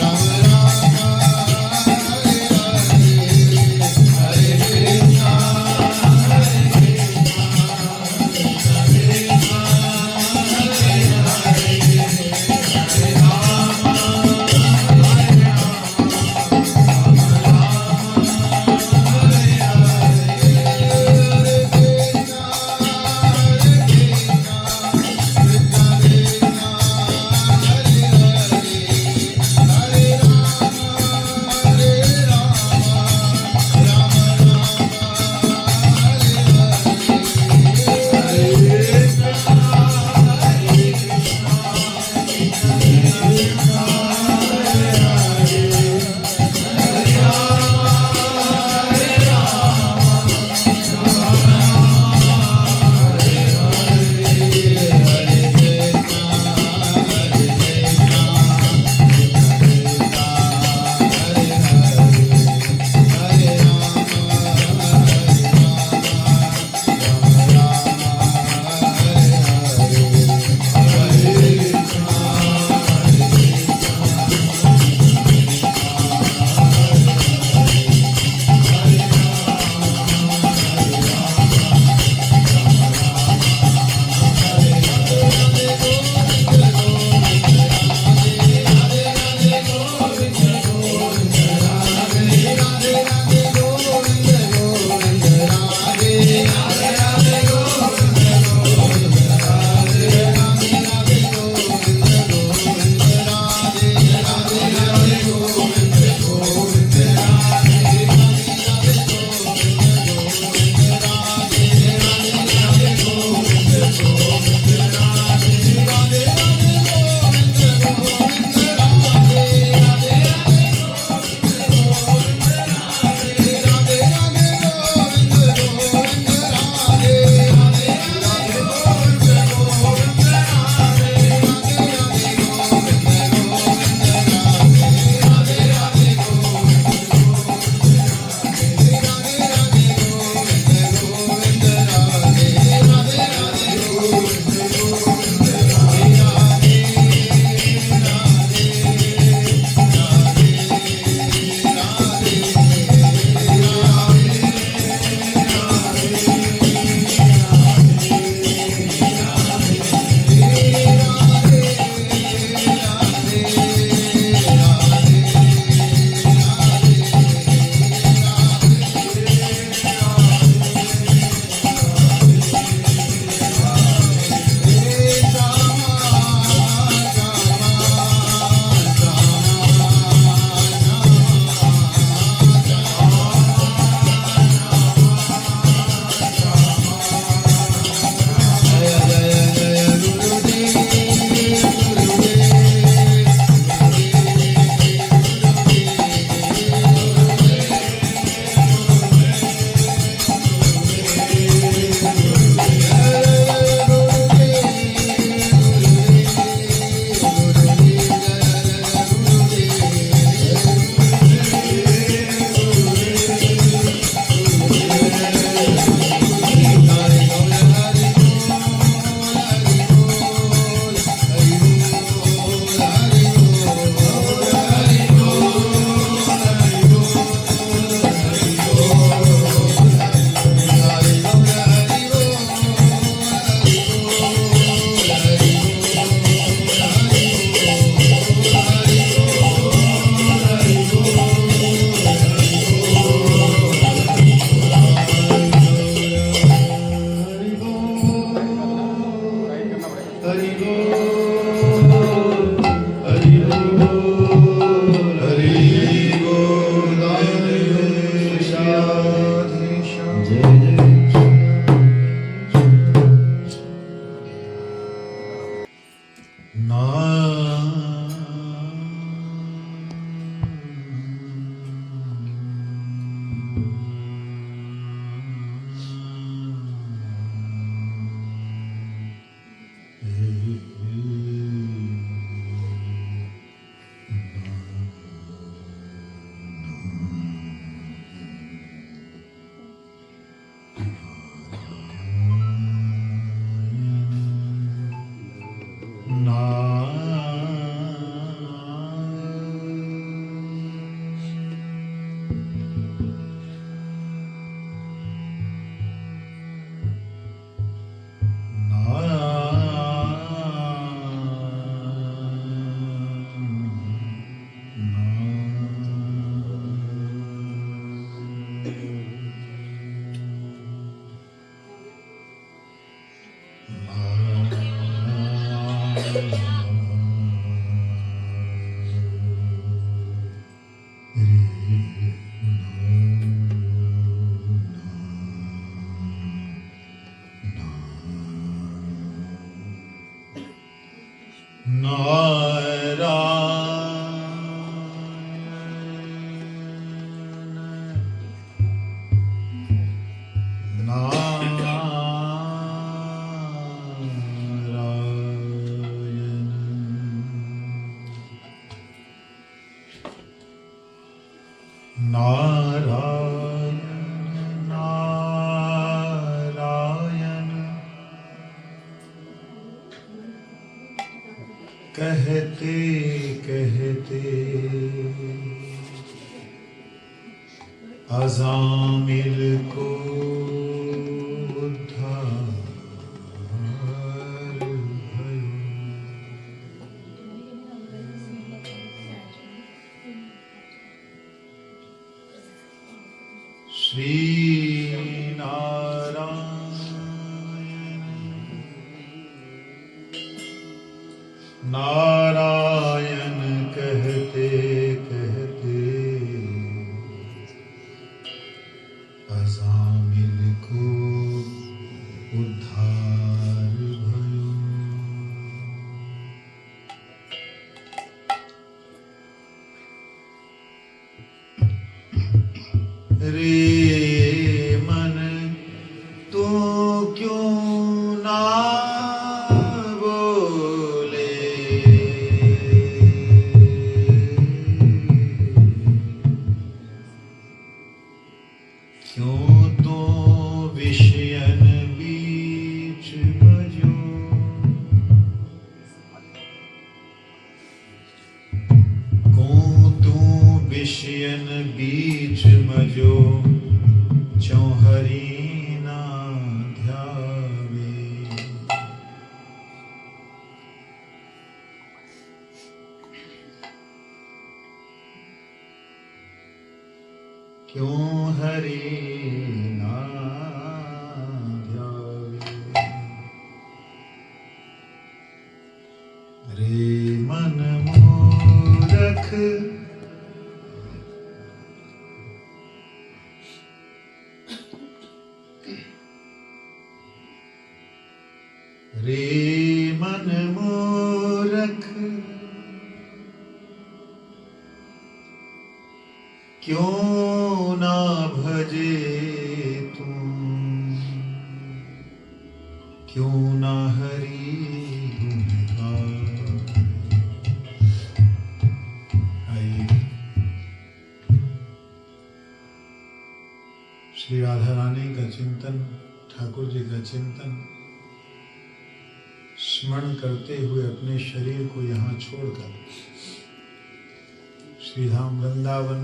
Ram Narayan Narayan कहते कहते अज़ामिल को श्री नारायण नारायण कहते कहते अज़ामिल को उद्धार भयो। रे मन तू क्यों ना बोले, क्यों तो विषयन बीच बजो, क्यों तू विषयन बीच मजो, चौं हरि ना ध्यावे। क्यों हरि ना ध्यावे। रे मन मूरख रे मन मूरख क्यों ना भजे तू, क्यों ना हरि गुणगान। आइए श्री राधा रानी का चिंतन, ठाकुर जी का चिंतन स्मरण करते हुए अपने शरीर को यहाँ छोड़कर श्रीधाम वृंदावन,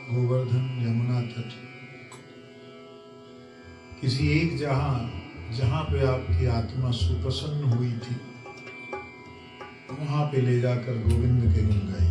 गोवर्धन, यमुना तट, किसी एक जहाँ पे आपकी आत्मा सुप्रसन्न हुई थी वहां पे ले जाकर गोविंद के गुण गाइए।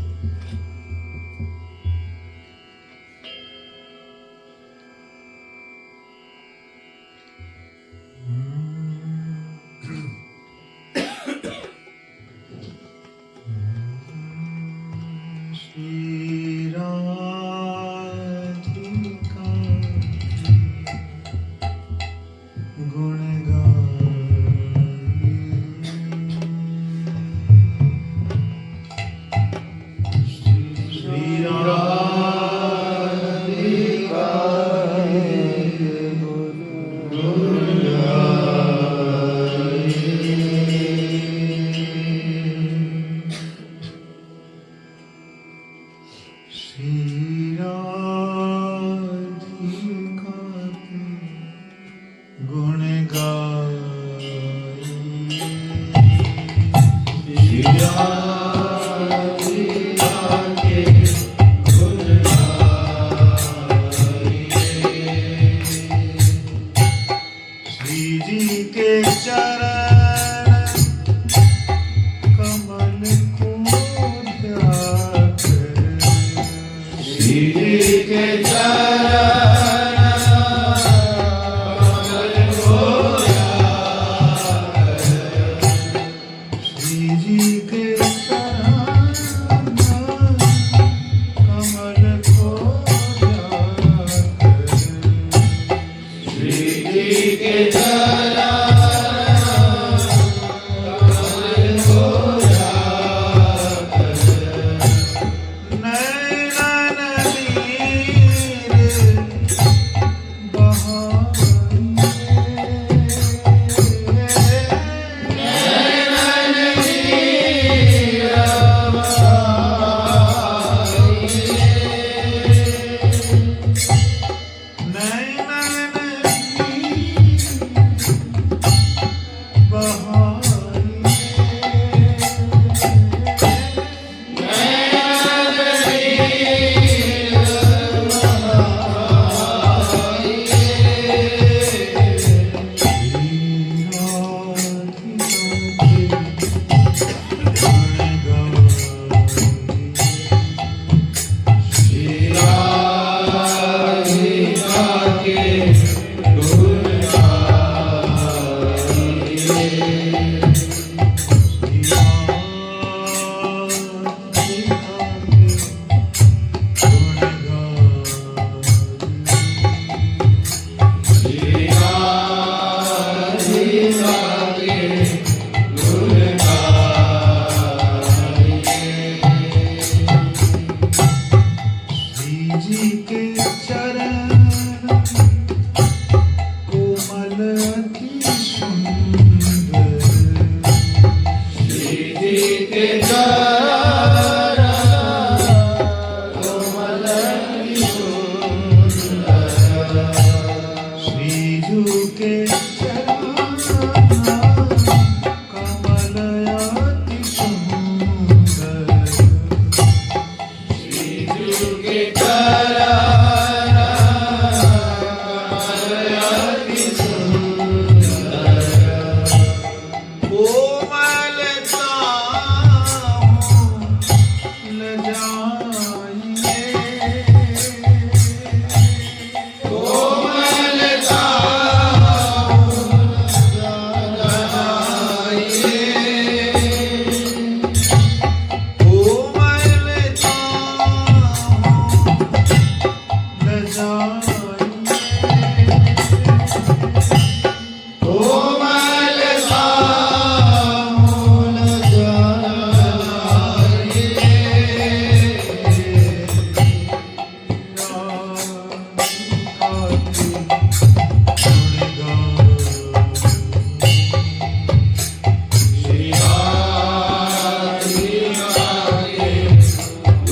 जी के चरण कोमल अति सुंदर, श्री जी के चरण कोमल अति सुंदर, श्रीजू के चरण कमल अति सुंदर, श्री जी के चरण कमल अति सुंदर, कोमलता ल जाइए, कोमलता कोमलता ल जाइए, कोमलता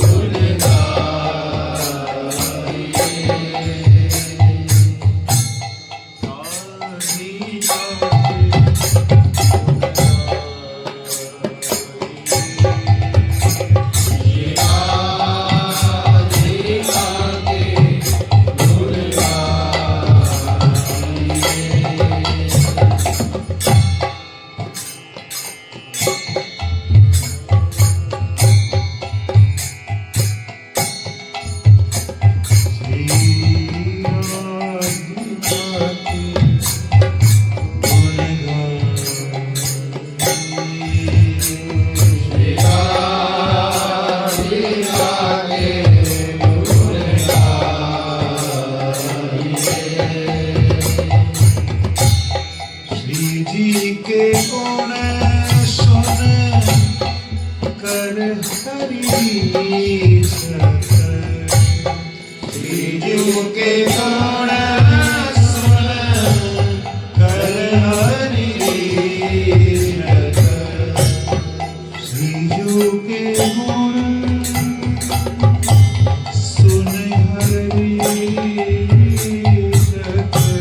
मूल श्री जी के गुण सुन कर हरि सकर, श्रीजू के गुण सुन कर हरि सकर, श्रीजू के गुण सुन हरि सकर,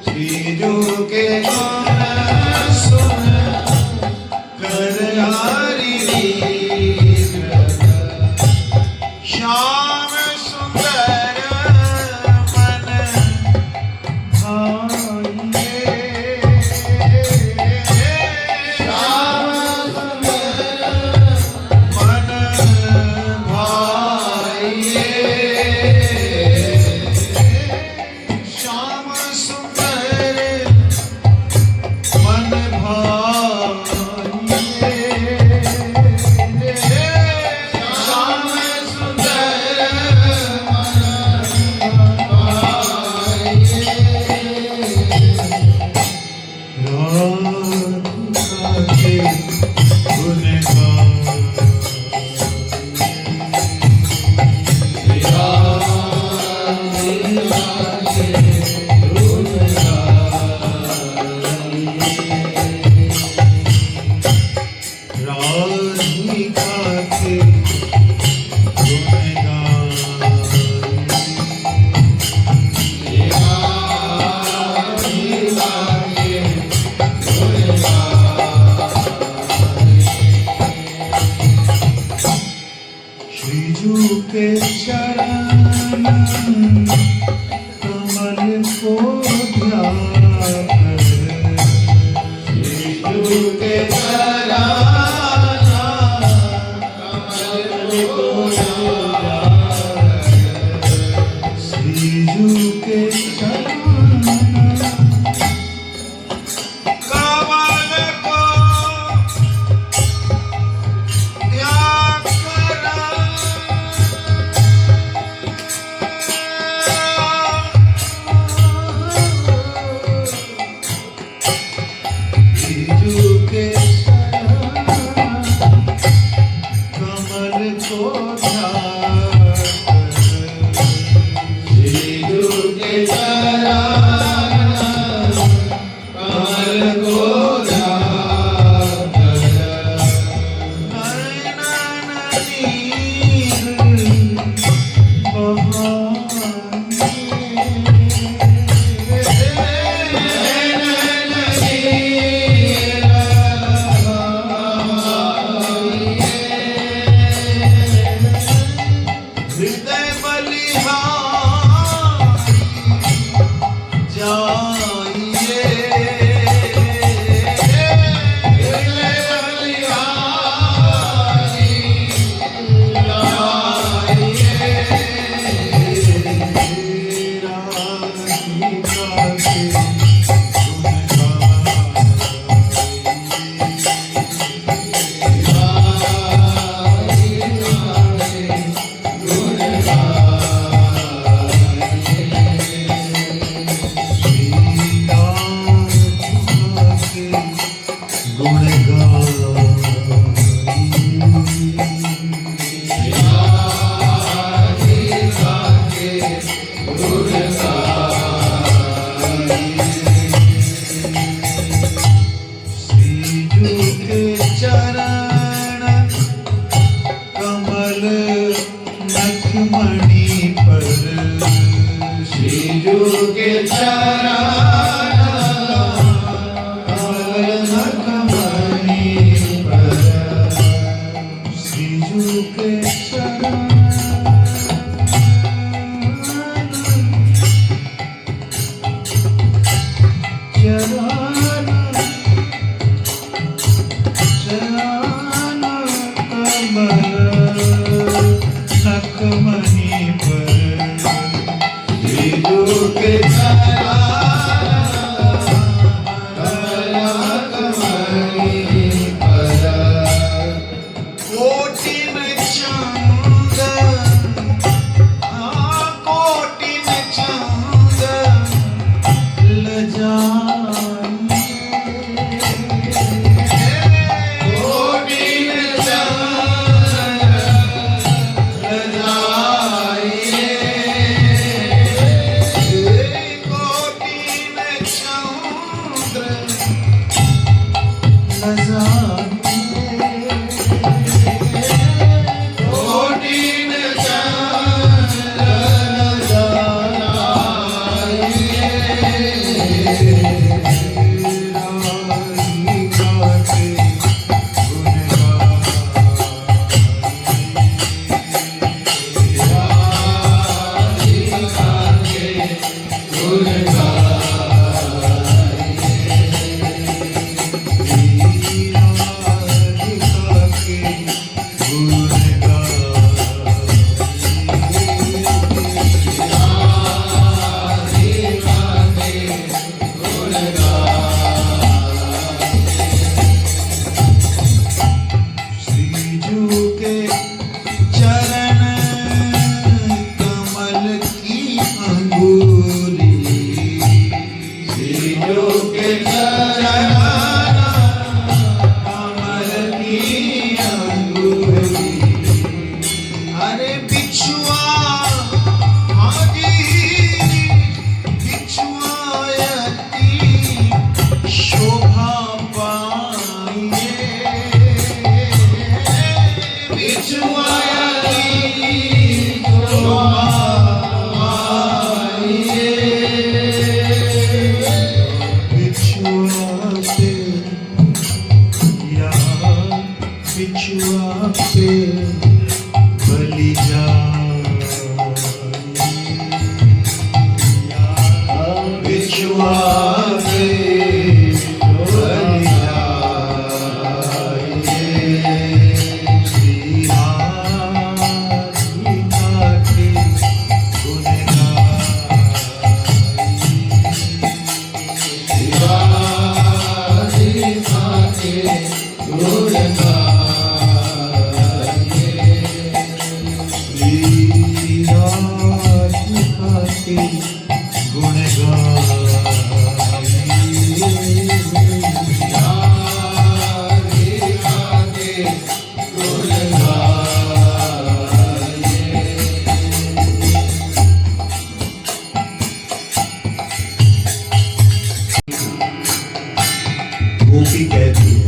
श्रीजू के गुण सुन कर हरि सकर, श्याम सुंदर मन भाइये, श्याम सुंदर मन भाइये, श्याम सुंदर मन भाइये, श्याम सुंदर राधिका के गुणगान, राधिका के गुणगान, श्रीजू के चरण कमल को ध्याकर, श्रीजू के चरण कमल को श्रीजू के चरण कमल को ध्याकर, हृदय बलिहारी जाइए, हृदय बलिहारी जाइए, राधिका के गुण चरण कमल नखमणि पर, श्रीजू के चरण कमल नखमणि पर, श्रीजू के चरण नखमणि पर, श्रीजू के कोटिन चंदन, कोटिन चंदन गोपी कहती है,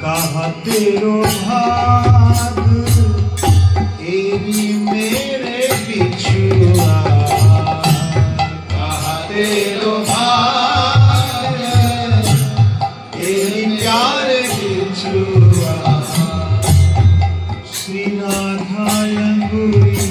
कहा तेरो भाग एरी मेरे बिछुआ, कहा तेरो भाग एरी प्यारे बिछुआ, श्री राधा अंगुरी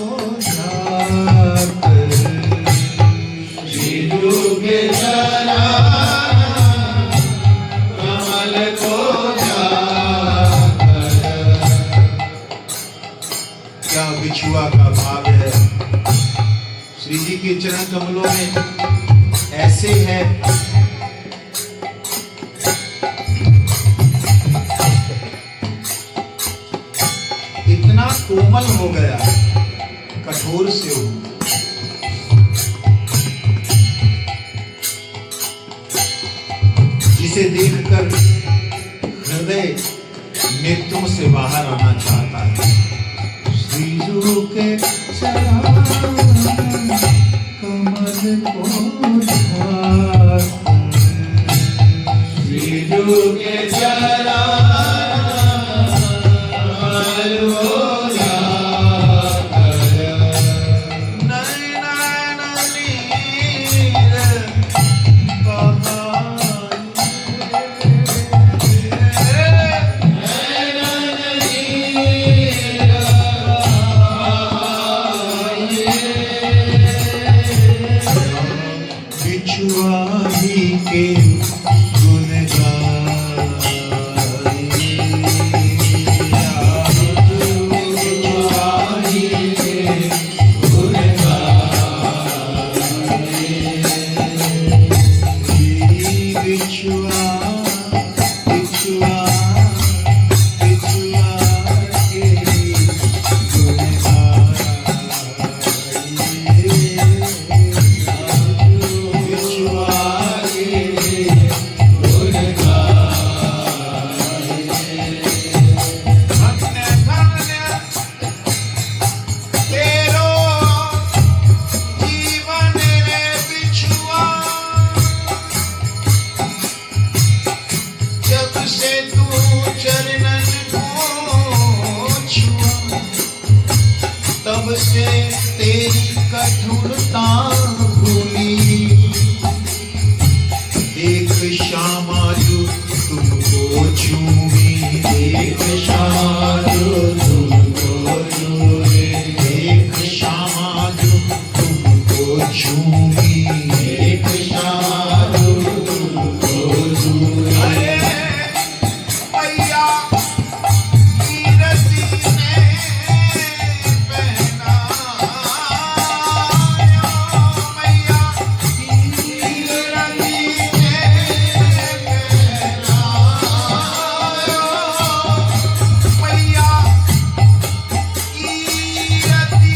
को जाकर विष्णु के चरण कमल को जाकर। क्या बिछुआ का भाव है। श्री जी के चरण कमलों में ऐसे है इतना कोमल हो गया, कठोर से हो, जिसे देखकर हृदय नेत्रों से बाहर आना चाहता है। श्री गुरु के चरण कमल को धार, विष्णु के चरण कमल को जाकर। नैना नीर बिछुआही के गुण तब से तेरी कठोरता भूली। देख श्यामा जो तुमको चूमी, देख श्यामा जो तुमको चूमे, देख श्यामा जो तुमको चूमी, देख श्यामा जो तुमको चूमे। अरे मैया कीरति ने पहनाया, मैया कीरति ने पहनाया, मैया कीरति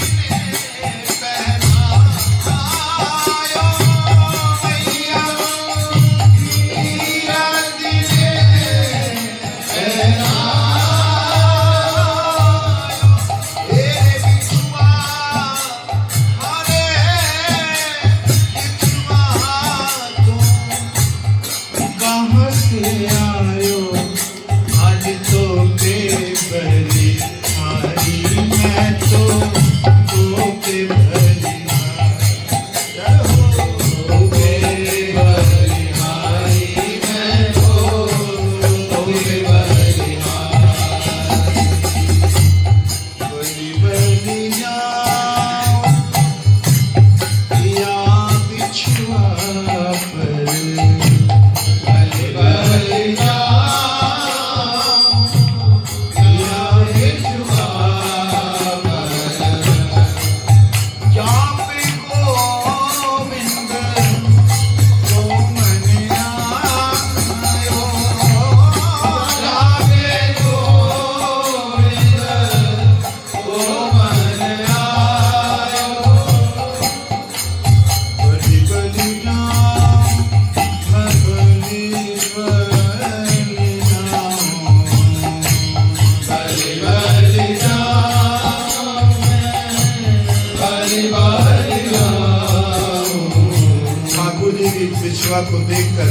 बिछुआ को देखकर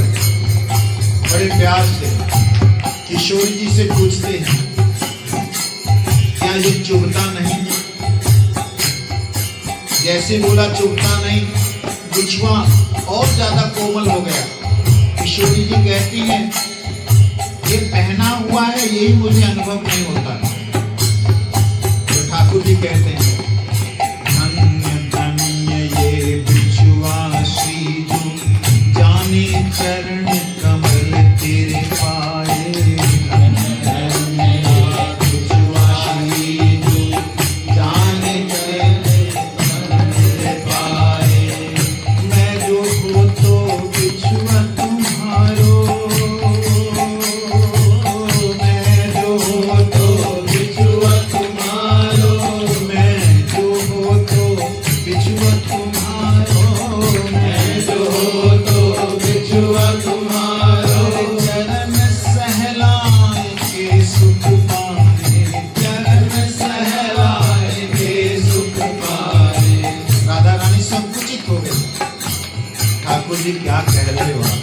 बड़े प्यार से किशोर जी से पूछते हैं, क्या ये चुभता नहीं? जैसे बोला चुभता नहीं, बिछुआ और ज्यादा कोमल हो गया। किशोरी जी कहती हैं, ये पहना हुआ है, यही मुझे अनुभव नहीं होता। तो ठाकुर जी कहते हैं, जी क्या कह रहे हो आप?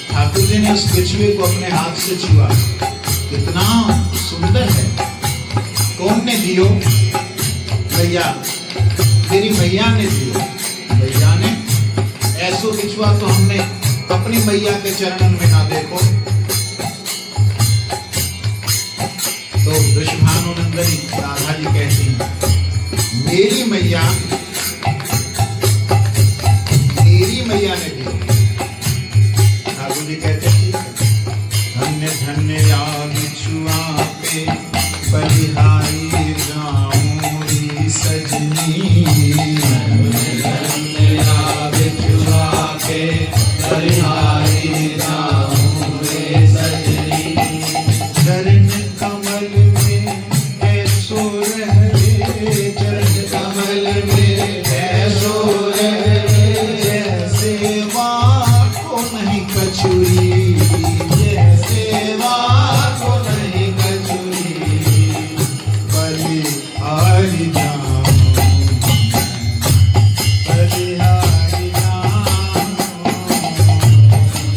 ठाकुर जी ने उस बिछुए को अपने हाथ से छुआ, कितना सुंदर है। कौन ने दियो? भैया, तेरी मैया ने दियो। भैया ने ऐसो बिछुआ तो हमने अपनी मैया के चरणन में ना देखो। तो वृषभानुनंदनी राधा जी कहती हैं, मेरी मैया ने दी। ठाकुर जी कहते हैं धन्य धन्य या बिछुआ पे बलिहारी जाऊंगी सजनी। धन्य या बिछुआ पे बलिहारी जाऊंगी सजनी। चरण कमल में ऐसो रहे, चरण कमल में ऐसो रहे, जैसे को नहीं कछुरी, जैसे को नहीं कछुरी। बलिहारी जाऊं, बलिहारी जाऊं,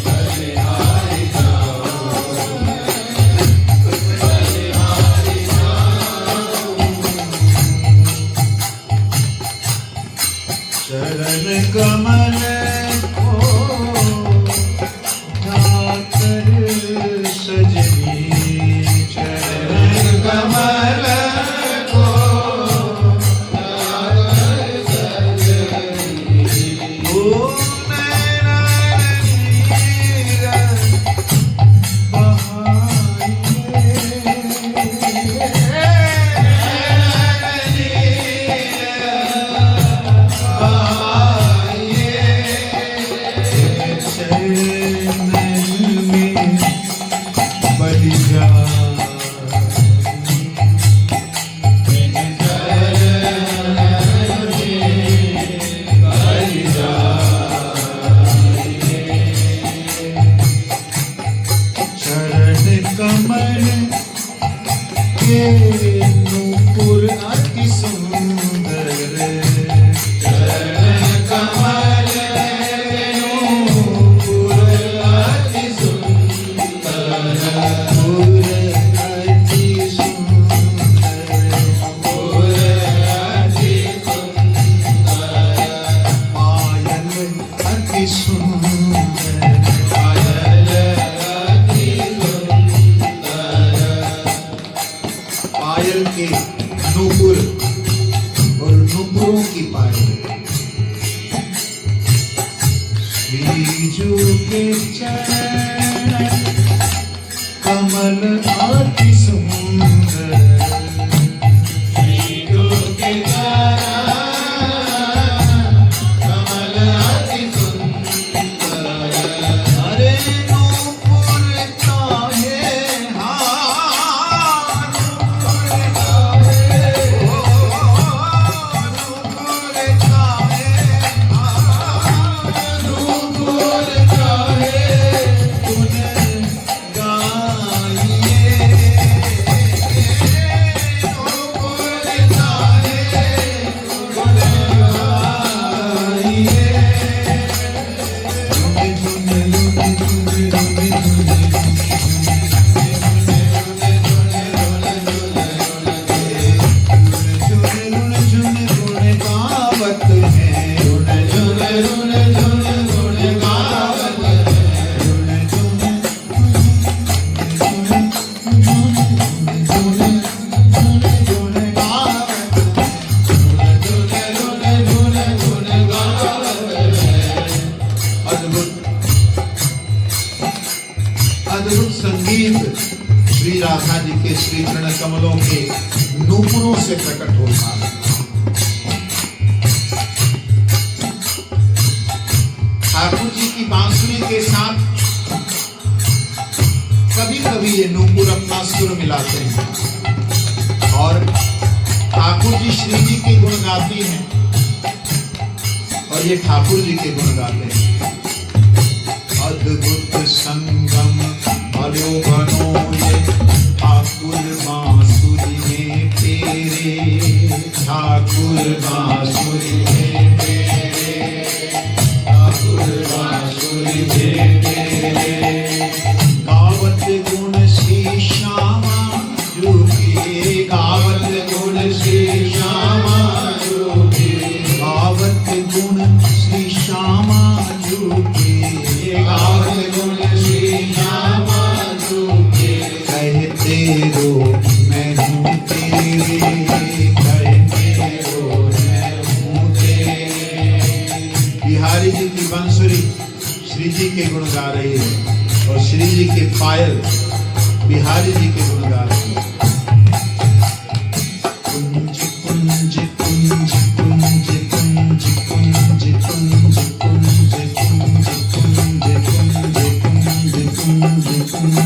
बलिहारी जाऊं, बलिहारी जाऊं। चरण कमल को ढाकर सजनी। चरण कमल को ढाकर सजनी। ओ नैना नीर कमल के नूपुर अति सुंदर। चरण कमल के नूपुर अति सुंदर। नूपुर अति सुंदर। नूपुर अति सुंदर। पायल अति सुंदर। पायल अति सुंदर। पायल के नूपुर और नूपुरों की पायल। श्रीजू के चरण कमल अति सुंदर। श्रीजू के चरण कमल अति सुंदर। अरे नूपुर काहे हार, नूपुर काहे हो, नूपुर काहे हार, नूपुर काहे गुण गाइए, नूपुर काहे गुण गाइए। अद्भुत संगीत श्री राधा जी के श्री चरण कमलों के नूपुरों से प्रकट होता है। ठाकुर जी की बांसुरी के साथ कभी कभी ये नूपुर अपना सुर मिलाते हैं और ठाकुर जी श्री जी के गुण गाती हैं और ये ठाकुर जी के गुण गाते हैं। अद्भुत संगम अलोभनो ये ठाकुर बांसुरी में तेरे, ठाकुर बांसुरी में तेरे, ठाकुर के गुण गा रही है और श्री जी के पायल बिहारी जी के गुण गा रही है। कुंज कुंज कुंज कुंज कुंज कुंज कुंज कुंज कुंज कुंज कुंज कुंज कुंज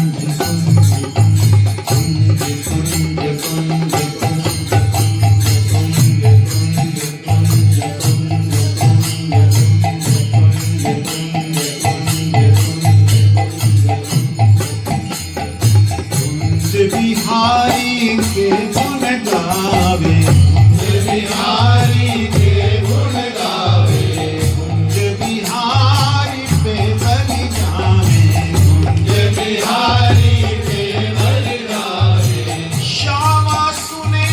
बिहारी के गुण गावे, बिहारी के गुण गावे, कुंज बिहारी पे बलि जावे, कुंज बिहारी के बलि गावे, श्यामा सुने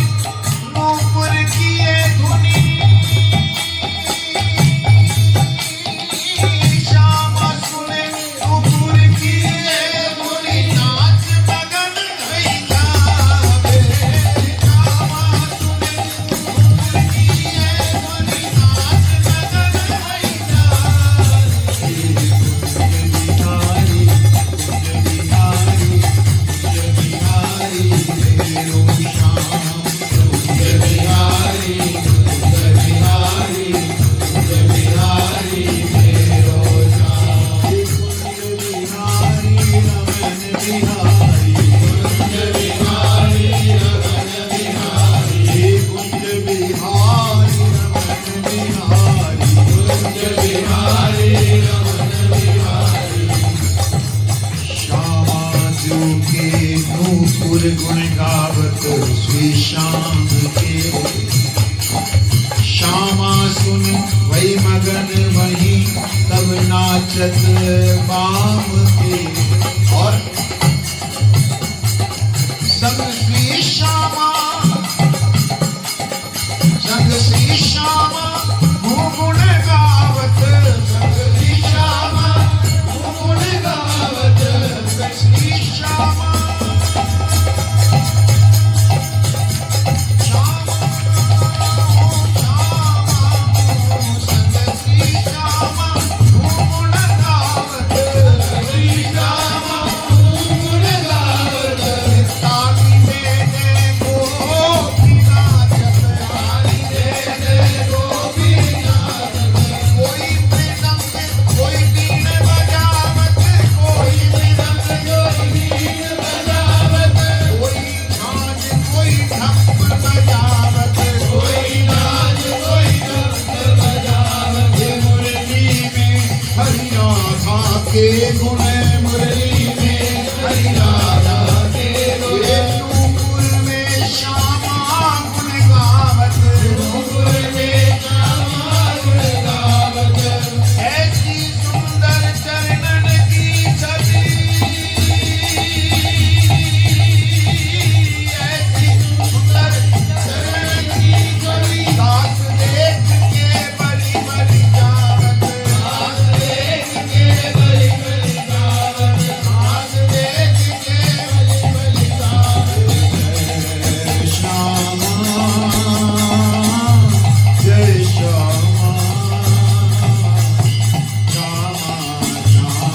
नूपुर किए धुनी, श्यामा सुने नूपुर किए धुनी, नाच मगन भई जावे, श्यामा सुने नूपुर किए धुनी, नाच मगन भई जावे। बिहारी बिहारी बिहारी मेरो श्याम, बिहारी बिहारी बिहारी मेरो श्याम, बिहारी रमन बिहारी, कुंज बिहारी रमन बिहारी, कुंज बिहारी रमन बिहारी, कुंज बिहारी रमन बिहारी, श्यामा जो के नूपुर गुण गावत श्री श्याम के, श्यामा सुन वही मगन वही तब नाचत बाम के, और संग श्री श्यामा, संग श्री श्यामा गुण गावत, संग श्री श्यामा गुण गावत, श्री श्यामा श्री श्यामा गुण गावत, ताली दे गोपीनाथ, ताली दे गोपीनाथ, कोई मृदंग कोई बीन बजावत, कोई मृदंग कोई बीन बजावत, कोई झांझ कोई ढप बजावत, कोई नाच कोई ढोल बजावत, मुरली में हरि राधा के गुण, मुरली में हरि राधा के गुण, नूपुर में श्यामा गुण गावत, नूपुर में श्यामा गुण गावत, ऐसी सुंदर चरणन की छवि, ऐसी सुंदर चरण की छवि, दास देख के बलि बलि जावत, दास देख के बलि बलि गावत, दास देख के बलि बलि जावत। श्यामा जय श्यामा, श्यामा श्यामा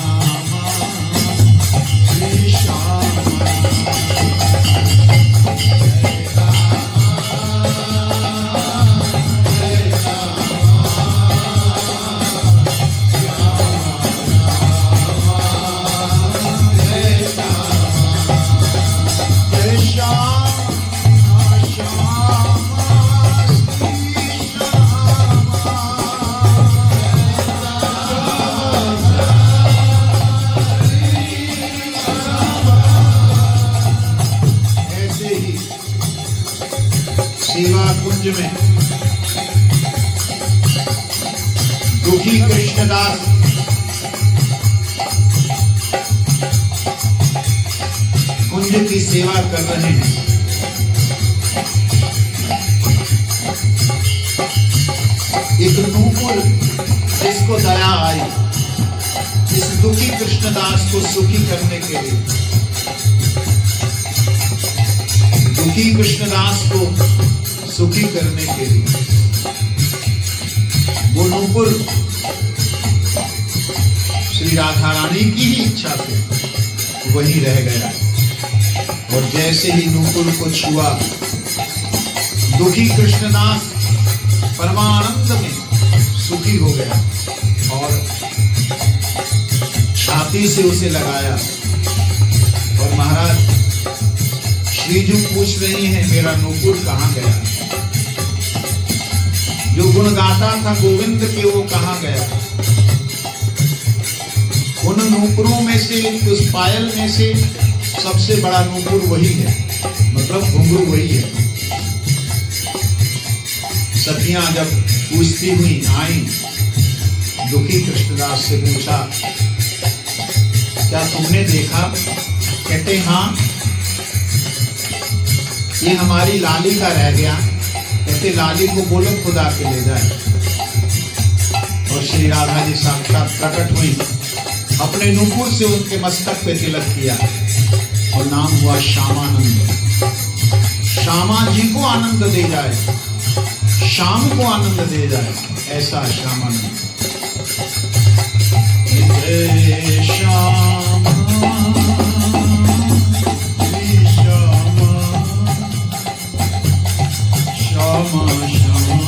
श्री श्यामा। जय श्यामा श्यामा श्री श्यामा। ऐसे ही सेवा कुंज में दुखी कृष्णदास कुंज की सेवा कर रहे हैं। एक नूपुर जिसको दया आई इस दुखी कृष्णदास को सुखी करने के लिए, दुखी कृष्णदास को सुखी करने के लिए वो नूपुर श्री श्री राधा रानी की ही इच्छा से वही रह गया। और जैसे ही नूपुर को छुआ, दुखी कृष्णदास परमानंद में सुखी हो गया और छाती से उसे लगाया। और महाराज श्रीजू पूछ रही हैं, मेरा नूपुर कहाँ गया? जो गुण गाता था गोविंद के, वो कहाँ गया? उन नूपुरों में से, उस पायल में से सबसे बड़ा नूपुर वही है, मतलब घुंघरू वही है। सखियां जब पूछती हुई आई, दुखी कृष्णदास से पूछा, क्या तुमने देखा? कहते हाँ, ये हमारी लाली का रह गया। कहते लाली को बोलो खुदा के ले जाए। और श्री राधा जी साक्षात प्रकट हुई, अपने नूपुर से उनके मस्तक पे तिलक किया और नाम हुआ श्यामानंद। श्यामा जी को आनंद दे जाए, श्याम को आनंद दे जाए, ऐसा श्यामानंद। श्यामा श्यामा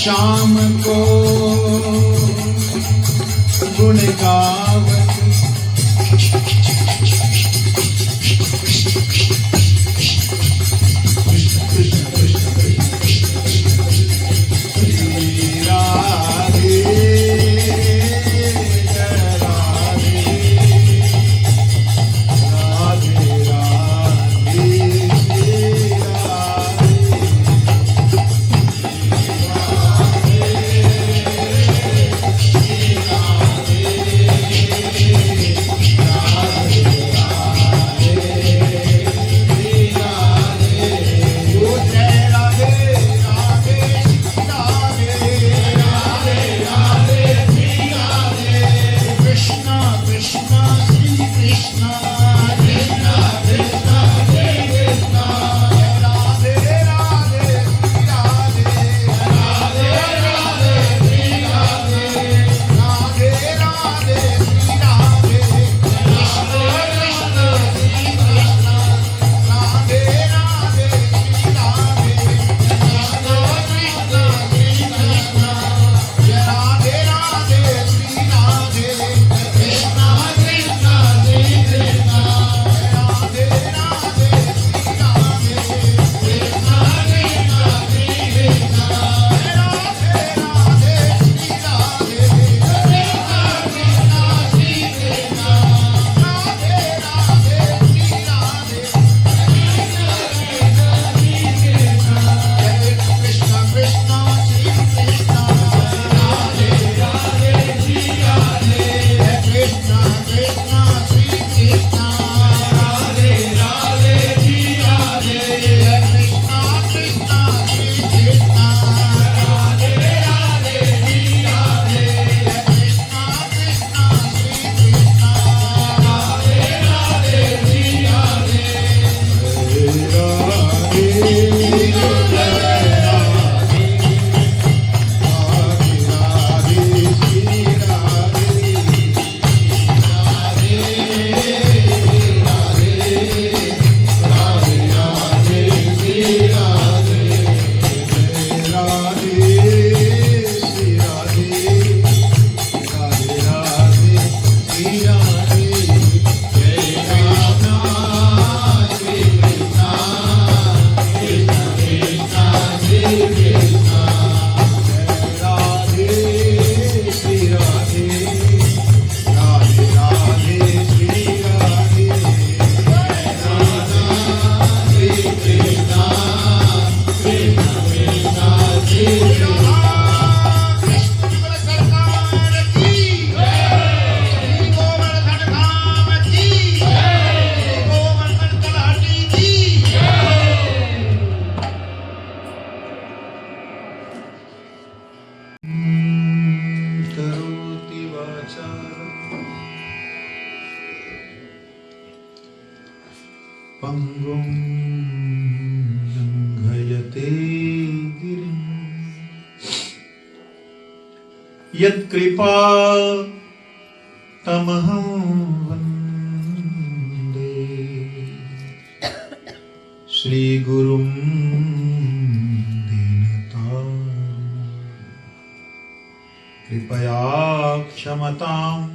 श्याम को गुण गावत पंगुं लंघयते गिरिं यत्कृपा तमहं वन्दे श्रीगुरुं दीनतारिणं कृपया क्षमताम्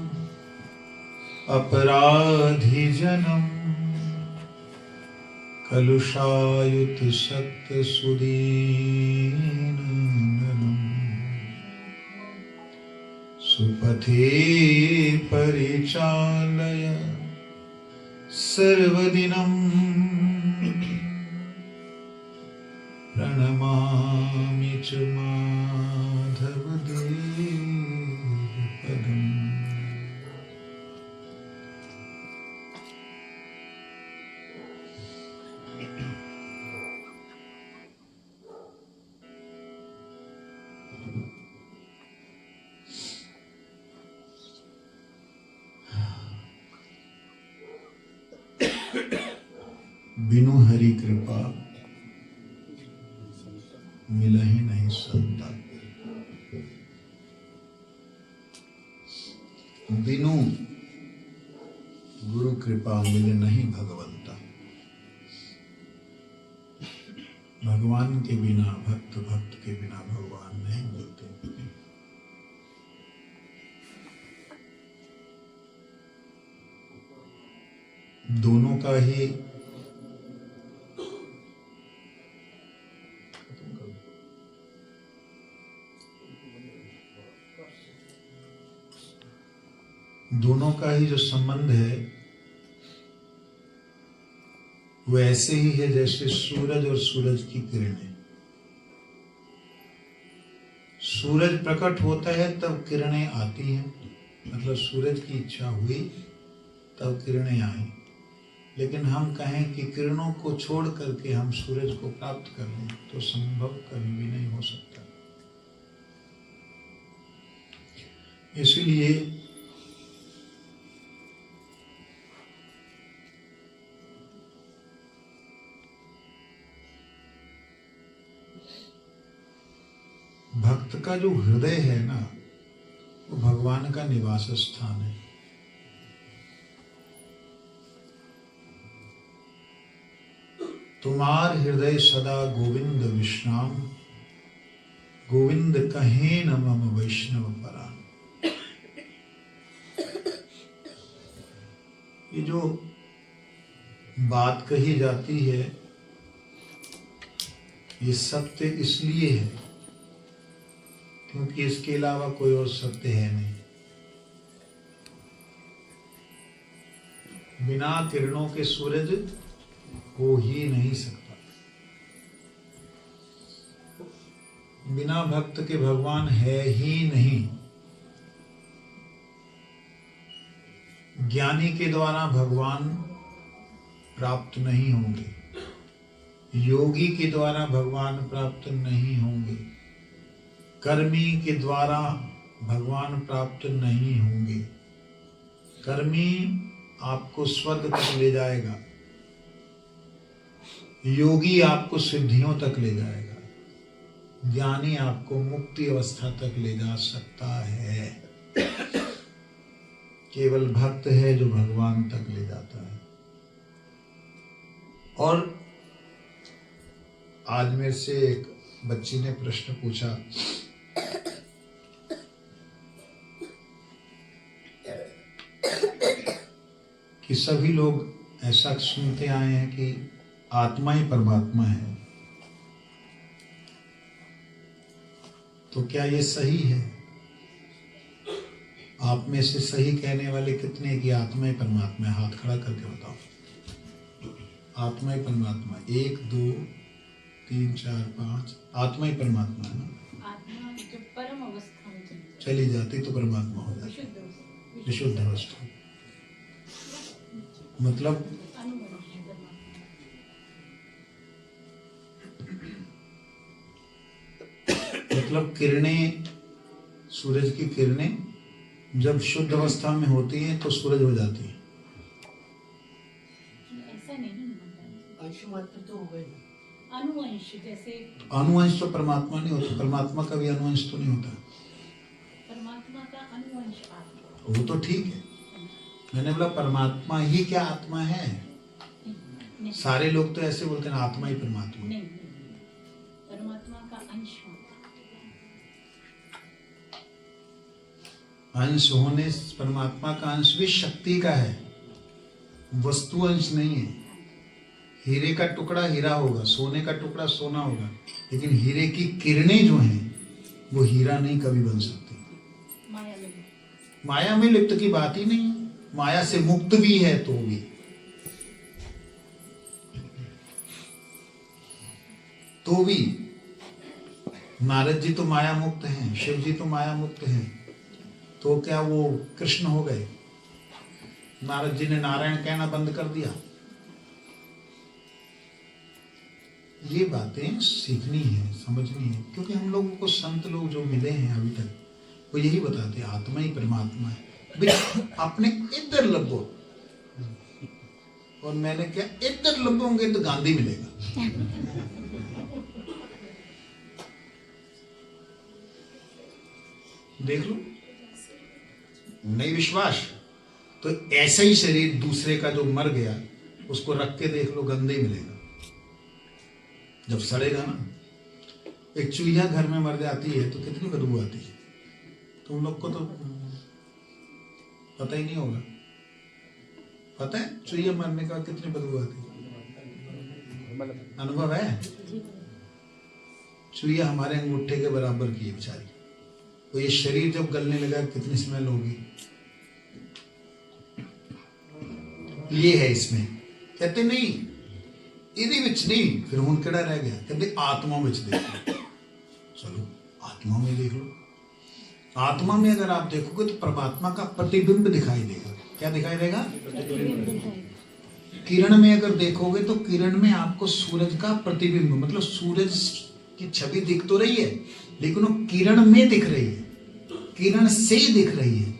अपराधिजनम् कलुषायुत सत्य सुदीननम् सुपथे परिचालय सर्वदिनं प्रणमामि च माधवदेवपदम् बिनु हरि कृपा मिल ही नहीं सकता। बिनु गुरु कृपा मिले नहीं भगवंता। भगवान के बिना भक्त, भक्त के बिना भगवान नहीं मिलते। दोनों का ही जो संबंध है वो ऐसे ही है जैसे सूरज और सूरज की किरणें। सूरज प्रकट होता है तब किरणें आती हैं, मतलब सूरज की इच्छा हुई तब किरणें आई। लेकिन हम कहें कि किरणों को छोड़ करके हम सूरज को प्राप्त कर लें तो संभव कभी भी नहीं हो सकता। इसलिए भक्त का जो हृदय है ना, वो भगवान का निवास स्थान है। तुम्हार हृदय सदा गोविंद विश्राम, गोविंद कहे न मम वैष्णव परान। ये जो बात कही जाती है ये सत्य इसलिए है क्योंकि इसके अलावा कोई और सत्य है नहीं। बिना किरणों के सूरज हो ही नहीं सकता। बिना भक्त के भगवान है ही नहीं। ज्ञानी के द्वारा भगवान प्राप्त नहीं होंगे, योगी के द्वारा भगवान प्राप्त नहीं होंगे, कर्मी के द्वारा भगवान प्राप्त नहीं होंगे। कर्मी आपको स्वर्ग तक ले जाएगा, योगी आपको सिद्धियों तक ले जाएगा, ज्ञानी आपको मुक्ति अवस्था तक ले जा सकता है। केवल भक्त है जो भगवान तक ले जाता है। और आज मेरे से एक बच्ची ने प्रश्न पूछा कि सभी लोग ऐसा सुनते आए हैं कि आत्मा ही परमात्मा है, तो क्या ये सही है? आप में से सही कहने वाले कितने कि आत्मा ही परमात्मा है? हाथ खड़ा करके बताओ। आत्मा ही परमात्मा, 1 2 3 4 5, आत्मा ही परमात्मा है ना। आत्मा जो परम अवस्था में चली जाती तो परमात्मा हो जाती, विशुद्ध अवस्था। मतलब किरणें, सूरज की किरणें जब शुद्ध अवस्था में होती हैं तो सूरज हो जाती है। ऐसा नहीं होता, अंश मात्र तो हो गए। अनुवंश जैसे अनुवंश तो परमात्मा नहीं होता, परमात्मा का भी अनुवंश तो नहीं होता। परमात्मा का अनुवंश आत्मा, वो तो ठीक है, मैंने बोला परमात्मा ही क्या आत्मा है? नहीं, सारे लोग तो ऐसे बोलते हैं आत्मा ही परमात्मा। नहीं, परमात्मा का अंश होता। अंश होने, परमात्मा का अंश भी शक्ति का है, वस्तु अंश नहीं है। हीरे का टुकड़ा हीरा होगा, सोने का टुकड़ा सोना होगा, लेकिन हीरे की किरणें जो हैं वो हीरा नहीं कभी बन सकती। माया में लिप्त की बात ही नहीं, माया से मुक्त भी है तो भी नारद जी तो माया मुक्त हैं, शिव जी तो माया मुक्त हैं, तो क्या वो कृष्ण हो गए? नारद जी ने नारायण कहना बंद कर दिया। ये बातें सीखनी है, समझनी है, क्योंकि हम लोगों को संत लोग जो मिले हैं अभी तक वो यही बताते हैं आत्मा ही परमात्मा है। अपने इधर लगो, और मैंने क्या इधर लगोगे तो गांधी मिलेगा। देख लो, नहीं विश्वास तो ऐसा ही शरीर दूसरे का जो मर गया उसको रख के देख लो, गंदे ही मिलेगा। जब सड़ेगा ना, एक चूहिया घर में मर जाती है तो कितनी बदबू आती है, तुम लोग को तो पता ही नहीं होगा। पता है चूहिया मरने का कितनी बदबू आती है? अनुभव है? चूहिया हमारे अंगूठे के बराबर की है बेचारी, तो ये शरीर जब गलने लगा कितनी स्मेल होगी। ये है इसमें। कहते नहीं इदी विच नहीं, फिर हुन केड़ा रह गया, कहते आत्मा विच देखो। चलो आत्मा में देख लो। आत्मा में अगर आप देखोगे तो परमात्मा का प्रतिबिंब दिखाई देगा। क्या दिखाई देगा? किरण में अगर देखोगे तो किरण में आपको सूरज का प्रतिबिंब, मतलब सूरज की छवि दिख तो रही है लेकिन वो किरण में दिख रही है, किरण से दिख रही है।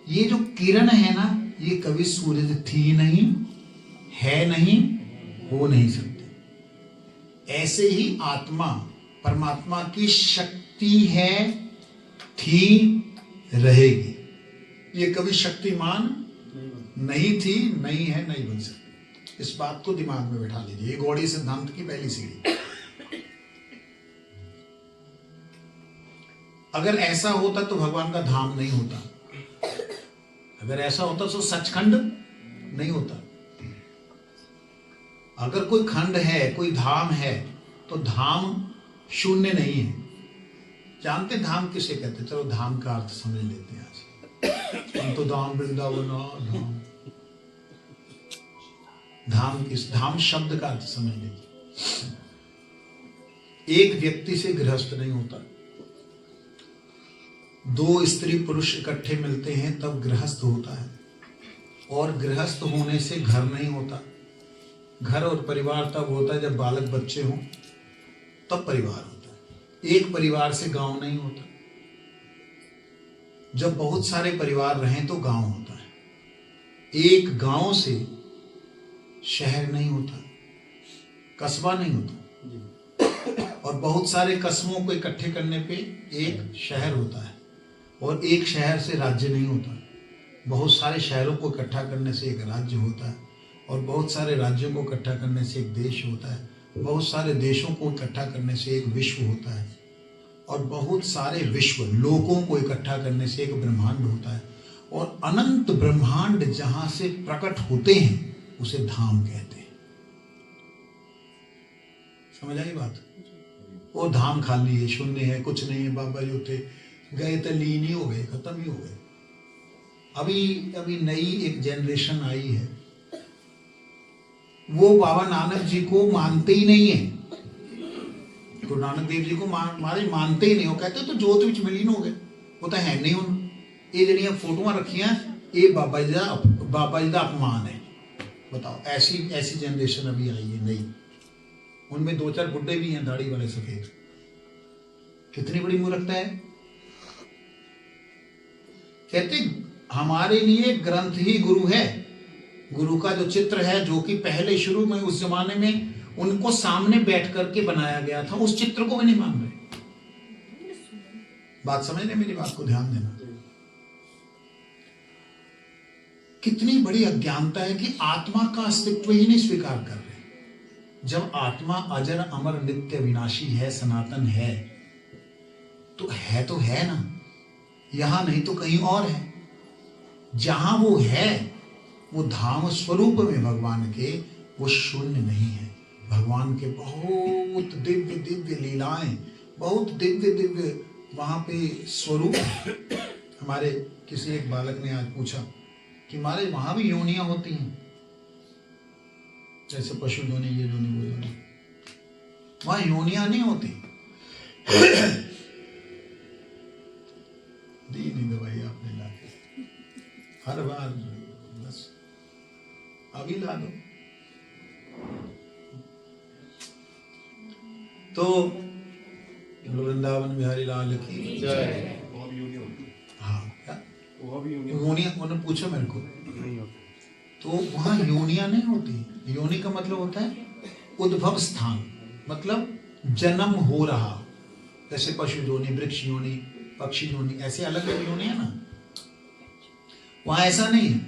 ये जो किरण है ना, ये कभी सूरज थी नहीं, है नहीं, हो नहीं सकती। ऐसे ही आत्मा परमात्मा की शक्ति है, थी, रहेगी। ये कभी शक्तिमान नहीं थी, नहीं है, नहीं बन सकती। इस बात को दिमाग में बैठा लीजिए। ये गौड़ी सिद्धांत की पहली सीढ़ी। अगर ऐसा होता तो भगवान का धाम नहीं होता। अगर ऐसा होता तो सचखंड नहीं होता। अगर कोई खंड है, कोई धाम है, तो धाम शून्य नहीं है। जानते धाम किसे कहते? चलो धाम का अर्थ समझ लेते हैं आज। हम तो धाम वृंदावन, धाम धाम किस, धाम शब्द का अर्थ समझ लीजिए। एक व्यक्ति से गृहस्थ नहीं होता। दो स्त्री पुरुष इकट्ठे मिलते हैं तब गृहस्थ होता है, और गृहस्थ होने से घर नहीं होता। घर और परिवार तब होता है जब बालक बच्चे हों, तब परिवार होता है। एक परिवार से गांव नहीं होता। जब बहुत सारे परिवार रहें तो गांव होता है। एक गांव से शहर नहीं होता, कस्बा नहीं होता। और बहुत सारे कस्बों को इकट्ठे करने पे एक शहर होता है, और एक शहर से राज्य नहीं होता। बहुत सारे शहरों को इकट्ठा करने से एक राज्य होता है, और बहुत सारे राज्यों को इकट्ठा करने से एक देश होता है। बहुत सारे देशों को इकट्ठा करने से एक विश्व होता है, और बहुत सारे विश्व लोगों को इकट्ठा करने से एक ब्रह्मांड होता है। और अनंत ब्रह्मांड जहां से प्रकट होते हैं उसे धाम कहते हैं। समझ आई बात? वो धाम खाली है, शून्य है, कुछ नहीं है। बाबा जी उठे गए तो लीन ही हो गए, खत्म ही हो गए। अभी नई एक जनरेशन आई है, वो बाबा नानक जी को मानते ही नहीं है। गुरु नानक देव जी को मानते ही नहीं। वो कहते तो जोत विच मिलीन हो गए, वो तो है नहीं हुण। ये जड़ियां फोटोआं रखियां, ये बाबा जी का अपमान है। बताओ, ऐसी जनरेशन अभी आई है नई। उनमें दो चार बुड्ढे भी हैं, दाढ़ी वाले सफेद। कितनी बड़ी मूर्खता है। कहते हमारे लिए ग्रंथ ही गुरु है। गुरु का जो चित्र है, जो कि पहले शुरू में उस जमाने में उनको सामने बैठ करके बनाया गया था, उस चित्र को भी नहीं मान रहे। बात समझ रहे? मेरी बात को ध्यान देना। कितनी बड़ी अज्ञानता है कि आत्मा का अस्तित्व ही नहीं स्वीकार कर रहे। जब आत्मा अजर अमर नित्य विनाशी है, सनातन है तो है ना, यहां नहीं तो कहीं और है। जहां वो है, वो धाम स्वरूप में भगवान के, वो शून्य नहीं है। भगवान के बहुत दिव्य दिव्य लीलाएं, बहुत दिव्य दिव्य वहां पे स्वरूप। हमारे किसी एक बालक ने आज पूछा कि हमारे वहां भी योनियां होती हैं, जैसे पशु योनि, ये योनि, वो योनि। वहां योनियां नहीं होती। दी नहीं दवाई आपने ला के, हर बार बस अभी ला दो। तो वृंदावन बिहारी लाल की जय। हाँ, क्या योनियां? उन्होंने पूछा मेरे को, तो वहां योनियां नहीं होती। योनि का मतलब होता है उद्भव स्थान, मतलब जन्म हो रहा। जैसे पशु योनि, वृक्ष योनि, पक्षी योनि, ऐसे अलग अलग योनि है ना। वहां ऐसा नहीं है।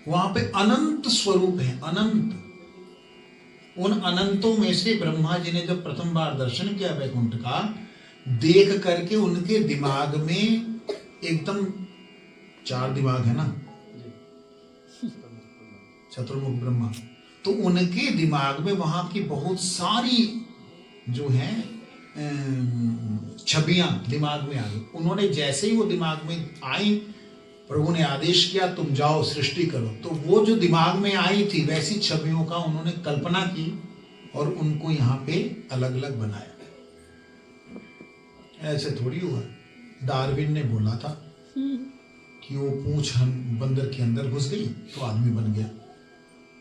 वहां पे अनंत स्वरूप है, अनंत। उन अनंतों में से ब्रह्मा जी ने जब प्रथम बार दर्शन किया वैकुंठ का, देख करके उनके दिमाग में एकदम 4 दिमाग है ना, चतुर्मुख ब्रह्मा, तो उनके दिमाग में वहां की बहुत सारी जो है छवियां दिमाग में आ गई। उन्होंने जैसे ही वो दिमाग में आई, प्रभु ने आदेश किया तुम जाओ सृष्टि करो, तो वो जो दिमाग में आई थी वैसी छवियों का उन्होंने कल्पना की और उनको यहाँ पे अलग अलग बनाया। ऐसे थोड़ी हुआ। डार्विन ने बोला था कि वो पूंछ बंदर के अंदर घुस गई तो आदमी बन गया।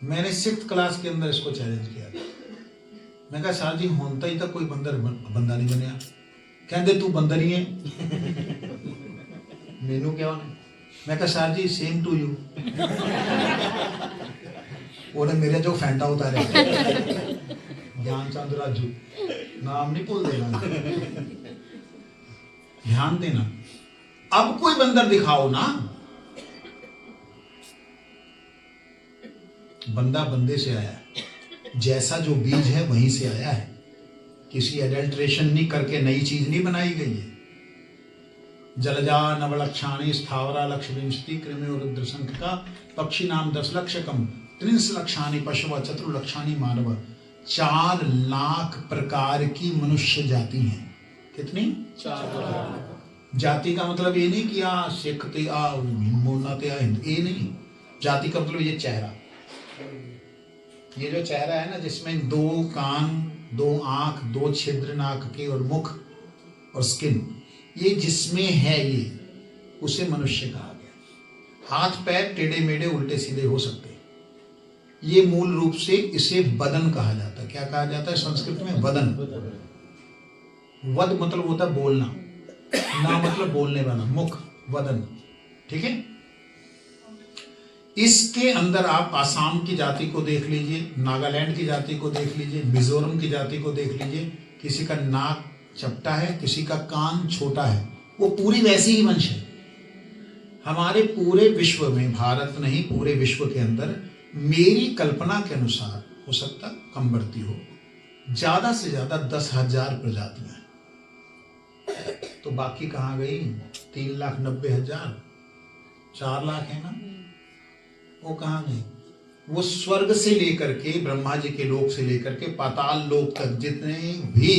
मैंने 6th क्लास के अंदर इसको चैलेंज किया था। मैं कहा सर जी होता ही तक कोई बंदा नहीं बनया। कहते तू बंदर ही है। मेनू क्या होने? मैं कहा sir ji same to you. ਉਹਨੇ मेरे जो फैंटा उतारे ज्ञानचंद राजू, नाम नहीं भूल देना, ध्यान देना। अब कोई बंदर दिखाओ ना, बंदा बंदे से आया है, जैसा जो बीज है वहीं से आया है, किसी एडल्ट्रेशन नहीं करके नई चीज नहीं बनाई गई है। जलजा नवलक्षाणी स्थावरा लक्ष विंशति कृमि और रुद्रशंख का पक्षी नाम 10 लक्षकम 30 लक्षाणी पशु चतुर्लक्षाणी मानव। 4 लाख प्रकार की मनुष्य जाति है। कितनी? 4 जाति का मतलब ये नहीं कि आ सिख ते आ मोना ते आ हिंदू, ये नहीं। जाति का मतलब ये चेहरा, ये जो चेहरा है ना जिसमें 2 कान, 2 आंख, 2 छिद्र नाक के और मुख और स्किन, ये जिसमें है ये उसे मनुष्य कहा गया। हाथ पैर टेढ़े मेढ़े उल्टे सीधे हो सकते हैं। ये मूल रूप से इसे वदन कहा जाता है। क्या कहा जाता है संस्कृत में? वदन। वद मतलब होता है बोलना, ना मतलब बोलने वाला, मुख, वदन। ठीक है। इसके अंदर आप आसाम की जाति को देख लीजिए, नागालैंड की जाति को देख लीजिए, मिजोरम की जाति को देख लीजिए। किसी का नाक चपटा है, किसी का कान छोटा है, वो पूरी वैसी ही वंश है। हमारे पूरे विश्व में, भारत नहीं पूरे विश्व के अंदर, मेरी कल्पना के अनुसार हो सकता कम बढ़ती हो, ज्यादा से ज्यादा 10,000 प्रजातियां हैं। तो बाकी कहाँ गई? 3,90,000, 4 लाख है ना, वो कहाँ गई? वो स्वर्ग से लेकर के, ब्रह्मा जी के लोक से लेकर के पाताल लोक तक जितने भी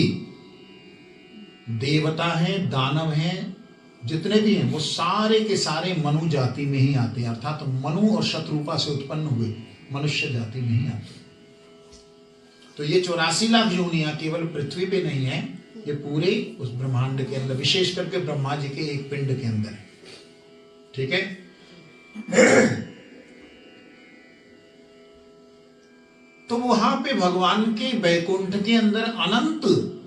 देवता हैं, दानव हैं, जितने भी हैं, वो सारे के सारे मनु जाति में ही आते हैं। अर्थात मनु और शत्रुपा से उत्पन्न हुए मनुष्य जाति में ही आते हैं। तो ये 84 लाख योनियां केवल पृथ्वी पे नहीं है, ये पूरे उस ब्रह्मांड के अंदर, विशेष करके ब्रह्मा जी के एक पिंड के अंदर है। ठीक है। तो वहां पे भगवान के वैकुंठ के अंदर अनंत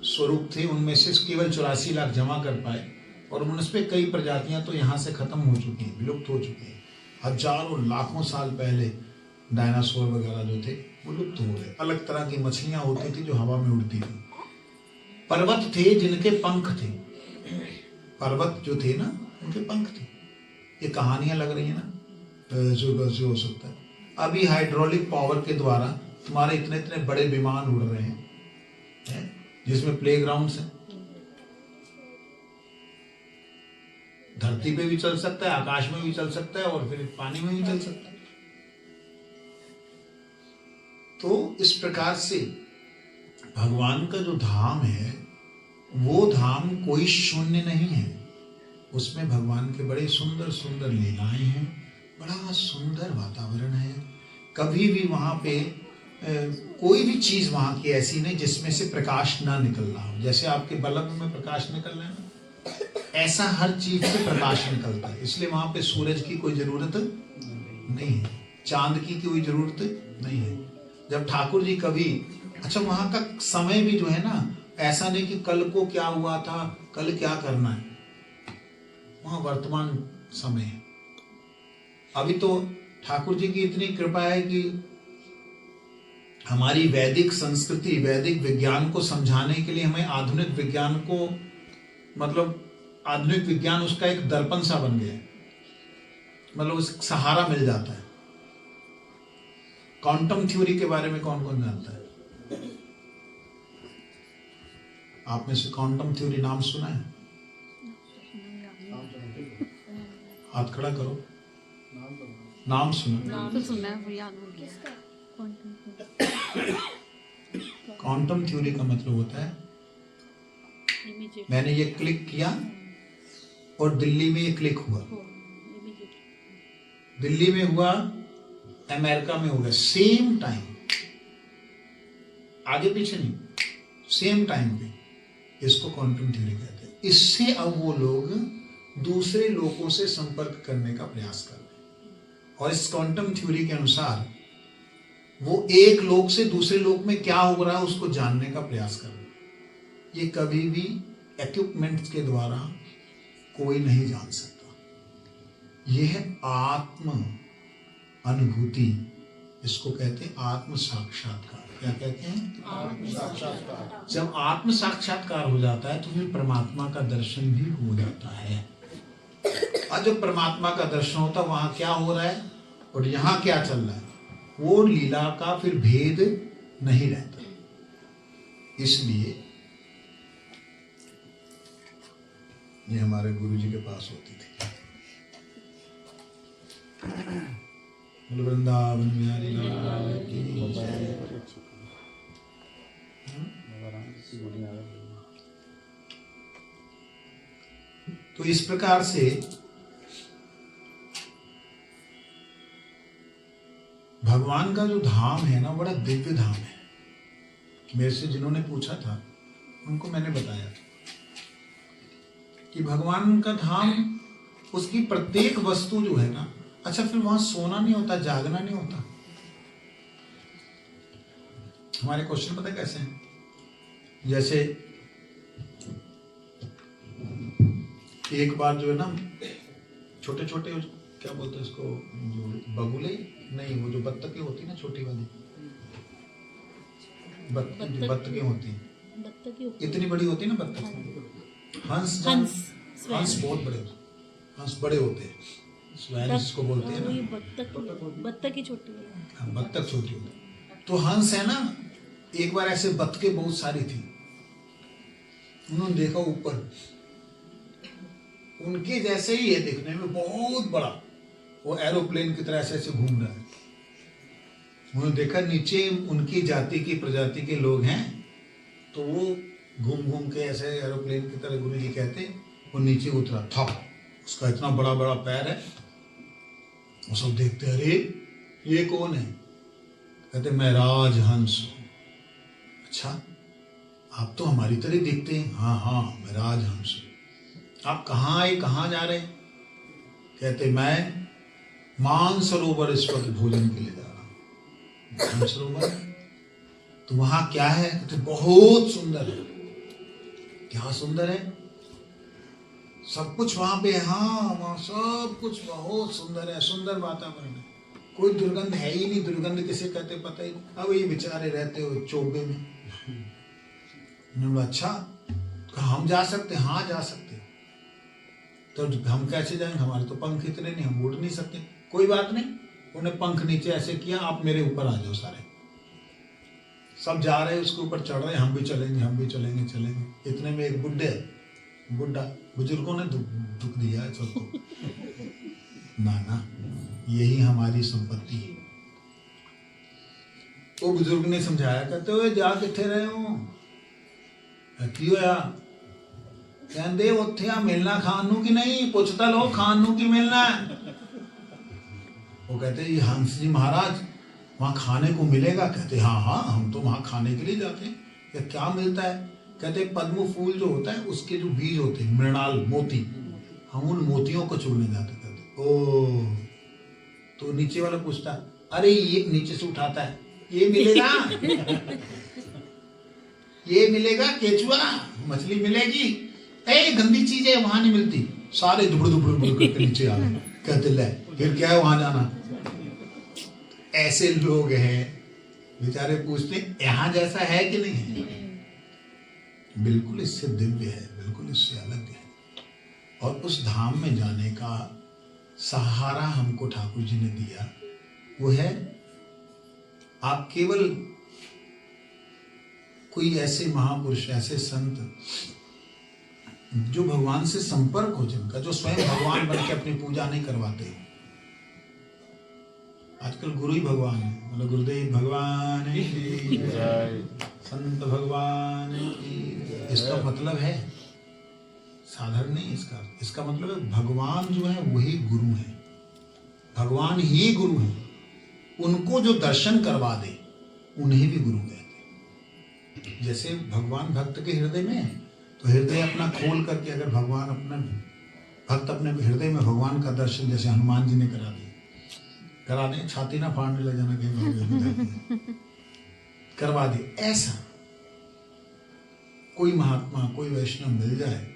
स्वरूप थे, उनमें से केवल 84 लाख जमा कर पाए, और उनमें कई प्रजातियां तो यहाँ से खत्म हो चुकी हैं, विलुप्त हो चुकी हैं। हजारों लाखों साल पहले डायनासोर वगैरह जो थे वो लुप्त हो गए। अलग तरह की मछलियां होती थी जो हवा में उड़ती थी। पर्वत थे जिनके पंख थे, पर्वत जो थे ना उनके पंख थे। ये कहानियां लग रही है ना, जो हो सकता है। अभी हाइड्रोलिक पावर के द्वारा तुम्हारे इतने इतने बड़े विमान उड़ रहे हैं, जिसमें प्लेग्राउंड्स हैं। धरती पे भी चल सकता है, आकाश में भी चल सकता है, और फिर पानी में भी चल सकता है। तो इस प्रकार से भगवान का जो धाम है, वो धाम कोई शून्य नहीं है। उसमें भगवान के बड़े सुंदर सुंदर लीलाएं हैं, बड़ा सुंदर वातावरण है। कभी भी वहां पे कोई भी चीज वहां की ऐसी नहीं जिसमें से प्रकाश ना निकल रहा हो। जैसे आपके बल्ब में प्रकाश निकल रहा है ना, ऐसा हर चीज से प्रकाश निकलता है। इसलिए वहां पे सूरज की कोई जरूरत नहीं है, चांद की कोई जरूरत नहीं है। जब ठाकुर जी कभी, अच्छा वहां का समय भी जो है ना, ऐसा नहीं कि कल को क्या हुआ था, कल क्या करना है, वहां वर्तमान समय है। अभी तो ठाकुर जी की इतनी कृपा है कि हमारी वैदिक संस्कृति, वैदिक विज्ञान को समझाने के लिए हमें आधुनिक विज्ञान को, मतलब आधुनिक विज्ञान उसका एक दर्पण सा बन गया है, मतलब उस सहारा मिल जाता है। क्वांटम थ्योरी के बारे में कौन कौन जानता है? आप में से क्वांटम थ्योरी नाम सुना है? हाथ खड़ा करो। नाम सुना? नाम तो सुना है, याद हो गया। क्वांटम थ्योरी का मतलब होता है इमीडिएट मैंने ये क्लिक किया और दिल्ली में ये क्लिक हुआ, इमीडिएट दिल्ली में हुआ, अमेरिका में हो गया, सेम टाइम, आगे पीछे नहीं, सेम टाइम पे। इसको क्वांटम थ्योरी कहते हैं। इससे अब वो लोग दूसरे लोगों से संपर्क करने का प्रयास कर रहे हैं और इस क्वांटम थ्योरी के अनुसार वो एक लोक से दूसरे लोक में क्या हो रहा है उसको जानने का प्रयास कर रहे हैं। ये कभी भी इक्विपमेंट्स के द्वारा कोई नहीं जान सकता। यह है आत्म अनुभूति, इसको कहते हैं आत्म साक्षात्कार। क्या कहते हैं? आत्म साक्षात्कार। जब आत्म साक्षात्कार हो जाता है तो फिर परमात्मा का दर्शन भी हो जाता है। और जब परमात्मा का दर्शन होता है वहां क्या हो रहा है और यहाँ क्या चल रहा है, वो लीला का फिर भेद नहीं रहता। इसलिए ये हमारे गुरु जी के पास होती थी। बोलो वृंदावन बिहारी लाल की जय। तो इस प्रकार से भगवान का जो धाम है ना, बड़ा दिव्य धाम है। मेरे से जिन्होंने पूछा था उनको मैंने बताया था कि भगवान का धाम, उसकी प्रत्येक वस्तु जो है ना, अच्छा फिर वहां सोना नहीं होता, जागना नहीं होता। हमारे क्वेश्चन पता कैसे हैं? जैसे एक बार जो है ना, छोटे छोटे क्या बोलते हैं उसको, जो बगुले नहीं, वो जो बत्तखें होती ना, छोटी वाली बत्तखें होती हैं, बत्तख इतनी बड़ी होती है ना बत्तख। हंस हंस बहुत बड़े होते, हंस बड़े होते हैं, स्वैन जिसको बोलते हैं ना, बत्तख की छोटी है। हाँ, बत्तख छोटी होती है। तो हंस है ना, एक बार ऐसे बत्तखें बहुत सारी थी, उन्होंने देखा ऊपर, उनके जैसे ही है दिखने में, बहुत बड़ा, वो एरोप्लेन की तरह ऐसे ऐसे घूम रहा है। उन्होंने देखा नीचे उनकी जाति की प्रजाति के लोग हैं, तो वो घूम घूम के ऐसे एरोप्लेन की तरह, गुरु जी कहते, वो नीचे उतरा था, उसका इतना बड़ा बड़ा पैर है। वो सब देखते, अरे ये कौन है? कहते मैं राजहंस हूं। अच्छा, आप तो हमारी तरह दिखते हैं। हाँ हाँ, मैं राजहंस हूं। आप कहाँ आए, कहाँ जा रहे? कहते मैं मानसरोवर इस वक्त भोजन के लिए जा रहा हूं। मानसरोवर? तो वहां क्या है? कहते बहुत सुंदर है। क्या सुंदर है? सब कुछ वहां पे है। हाँ, वहां सब कुछ बहुत सुंदर है, सुंदर वातावरण है, कोई दुर्गंध है ही नहीं। दुर्गंध किसे कहते पता ही नहीं। अब ये बेचारे रहते हो चोबे में। अच्छा, हम जा सकते? हाँ जा सकते। तो हम कैसे जाएंगे? हमारे तो पंख इतने नहीं, हम उड़ नहीं सकते। कोई बात नहीं, उन्हें पंख नीचे ऐसे किया, आप मेरे ऊपर आ जाओ। सारे सब जा रहे हैं, उसके ऊपर चढ़ रहे, हम भी चलेंगे, हम भी चलेंगे, चलेंगे। इतने में एक बुढ़ा, बुजुर्गों ने दुख दिया है सबको। ना, यही हमारी संपत्ति है। वो बुजुर्ग ने समझाया, कहते हुए जा किथे रहे हो? की होया? कहते उत्थे आ मिलना खान नू कि नहीं? पुछता लो खान नू की मिलना है? वो कहते ये हंस जी महाराज वहां खाने को मिलेगा? कहते हाँ, हम तो वहां खाने के लिए जाते हैं। या क्या मिलता है? कहते पद्म फूल जो होता है उसके जो बीज होते हैं, मृणाल मोती, हम उन मोतियों को चुनने जाते। कहते ओ, तो नीचे वाला पूछता, अरे ये नीचे से उठाता है, ये मिलेगा? ये मिलेगा केचुआ? मछली मिलेगी? ए गंदी चीजें वहां नहीं मिलती। सारे दुबड़ करके नीचे आ गए। कहते ले फिर क्या है वहां जाना? ऐसे लोग हैं बेचारे, पूछते यहां जैसा है कि नहीं है? बिल्कुल इससे दिव्य है, बिल्कुल इससे अलग है। और उस धाम में जाने का सहारा हमको ठाकुर जी ने दिया, वो है आप केवल कोई ऐसे महापुरुष, ऐसे संत जो भगवान से संपर्क हो, जिनका, जो स्वयं भगवान बन के अपनी पूजा नहीं करवाते। आजकल गुरु ही भगवान है, मतलब गुरुदेव भगवान की जय, संत भगवान की। इसका मतलब है साधारण नहीं, इसका मतलब है भगवान जो है वही गुरु है, भगवान ही गुरु है। उनको जो दर्शन करवा दे उन्हें भी गुरु कहते हैं। जैसे भगवान भक्त के हृदय में है, तो हृदय अपना खोल करके अगर भगवान अपना भक्त अपने हृदय में भगवान का दर्शन, जैसे हनुमान जी ने करा दे, छाती ना फाड़ने लग जाना कहीं करवा दे, ऐसा कोई महात्मा, कोई वैष्णव मिल जाए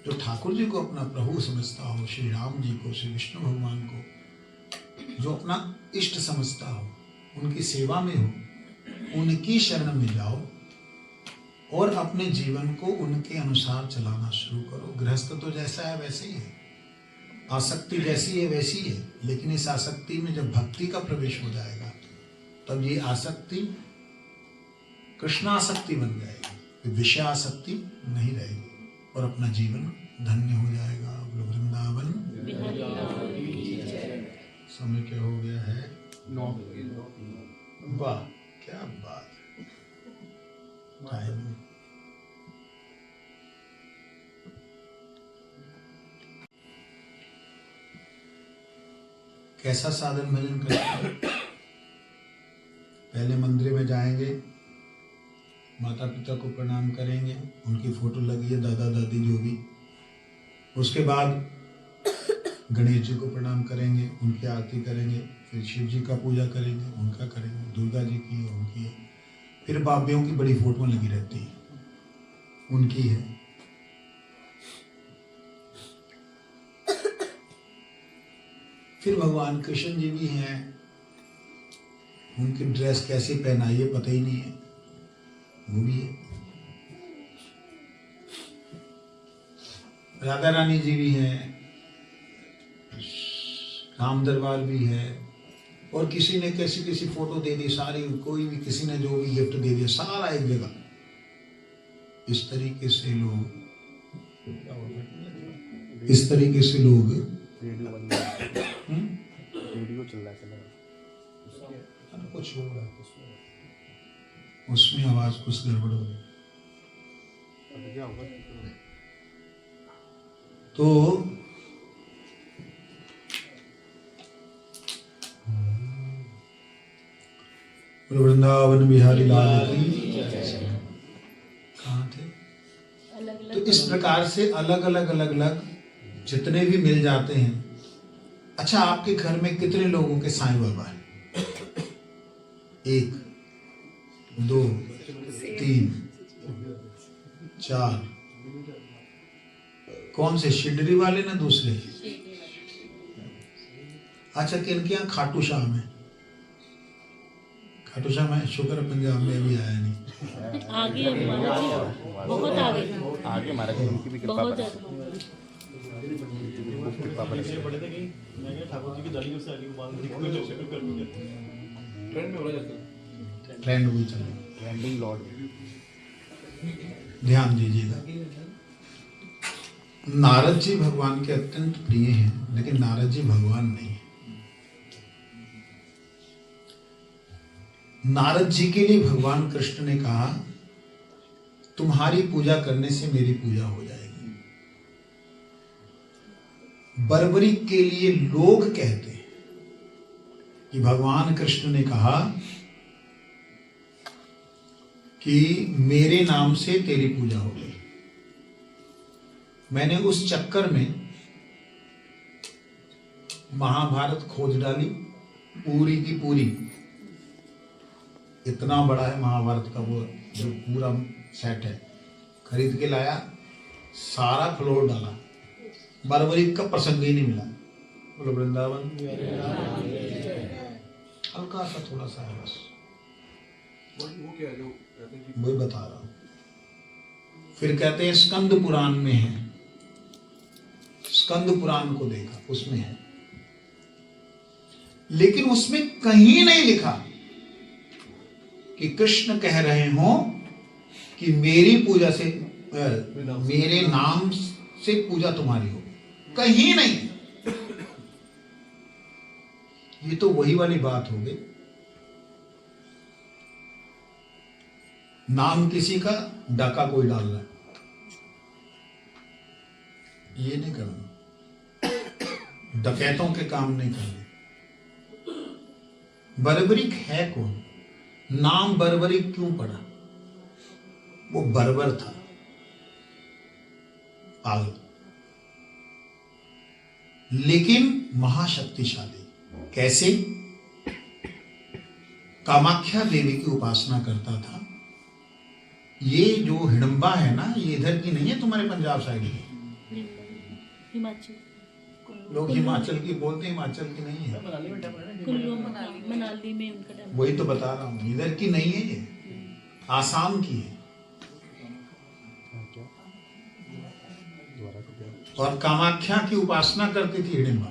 जो ठाकुर जी को अपना प्रभु समझता हो, श्री राम जी को, श्री विष्णु भगवान को जो अपना इष्ट समझता हो, उनकी सेवा में हो, उनकी शरण में जाओ और अपने जीवन को उनके अनुसार चलाना शुरू करो। गृहस्थ तो जैसा है वैसे ही है, आसक्ति जैसी है वैसी है, लेकिन इस आसक्ति में जब भक्ति का प्रवेश हो जाएगा तब ये आसक्ति कृष्णासक्ति बन जाएगी, विषयासक्ति नहीं रहेगी और अपना जीवन धन्य हो जाएगा। वृंदावन समय क्या हो गया है? 9। वाह क्या बात है, टाइम कैसा साधन भजन करते? पहले मंदिर में जाएंगे, माता पिता को प्रणाम करेंगे, उनकी फोटो लगी है, दादा दादी जो भी। उसके बाद गणेश जी को प्रणाम करेंगे, उनकी आरती करेंगे, फिर शिव जी का पूजा करेंगे, उनका करेंगे, दुर्गा जी की है, उनकी है। फिर बाबियों की बड़ी फोटो लगी रहती है, उनकी है। फिर भगवान कृष्ण जी भी हैं, उनकी ड्रेस कैसी पहनाई है पता ही नहीं है, वो भी है। राधा रानी जी भी हैं, राम दरबार भी है, और किसी ने किसी फोटो दे दी सारी, कोई भी किसी ने जो भी गिफ्ट दे दिया सारा एक जगह। इस तरीके से लोग वीडियो चल रहा है, कुछ हो रहा है, उसमें आवाज कुछ गड़बड़ हो गई। क्या होगा? तो वृंदावन बिहारी लाल की कहाँ थे? तो इस प्रकार से अलग अलग जितने भी मिल जाते हैं। अच्छा, आपके घर में कितने लोगों के साईं बाबा हैं? 1 2 3 4। कौन से, शिडरी वाले ना दूसरे? अच्छा, किनके यहाँ? खाटू श्याम है। खाटू श्याम है, शुक्र पंजाब में भी आया नहीं। आगे महाराज जी, बहुत आगे महाराज जी उनकी भी कृपा, बहुत ज्यादा। ठाकुर जी की दाढ़ी से आगे ट्रेंड वही चल रहा, ट्रेंडिंग लॉर्ड। ध्यान दीजिएगा। नारद जी भगवान के अत्यंत प्रिय हैं, लेकिन नारद जी भगवान नहीं है। नारद जी के लिए भगवान कृष्ण ने कहा, तुम्हारी पूजा करने से मेरी पूजा हो जाएगी। बर्बरी के लिए लोग कहते हैं कि भगवान कृष्ण ने कहा कि मेरे नाम से तेरी पूजा हो गई। मैंने उस चक्कर में महाभारत खोज डाली, पूरी की पूरी। इतना बड़ा है महाभारत का वो जो पूरा सेट है, खरीद के लाया, सारा फ्लोर डाला, बर्बरी का प्रसंग ही नहीं मिला। बोलो वृंदावन। हल्का सा थोड़ा सा है बस, वो क्या है जो वही बता रहा हूं। फिर कहते हैं स्कंद पुराण में है, स्कंद पुराण को देखा, उसमें है, लेकिन उसमें कहीं नहीं लिखा कि कृष्ण कह रहे हो कि मेरी पूजा से मेरे नाम से पूजा तुम्हारी हो, कहीं नहीं। ये तो वही वाली बात हो गई, नाम किसी का, डाका कोई डाल रहा है, ये नहीं करना, डकैतों के काम नहीं करने। बर्बरिक है कौन? नाम बर्बरिक क्यों पड़ा? वो बर्बर था, पागल, लेकिन महाशक्तिशाली। कैसे? कामाख्या देवी की उपासना करता था। ये जो हिडम्बा है ना, ये इधर की नहीं है, तुम्हारे पंजाब साइड की। हिमाचल लोग हिमाचल की बोलते हैं, हिमाचल की नहीं है। कुल्लू मनाली में उनका टेम्पल। वही तो बता रहा हूँ, इधर की नहीं है ये, आसाम की है। और कामाख्या की उपासना करती थी हिडिंबा।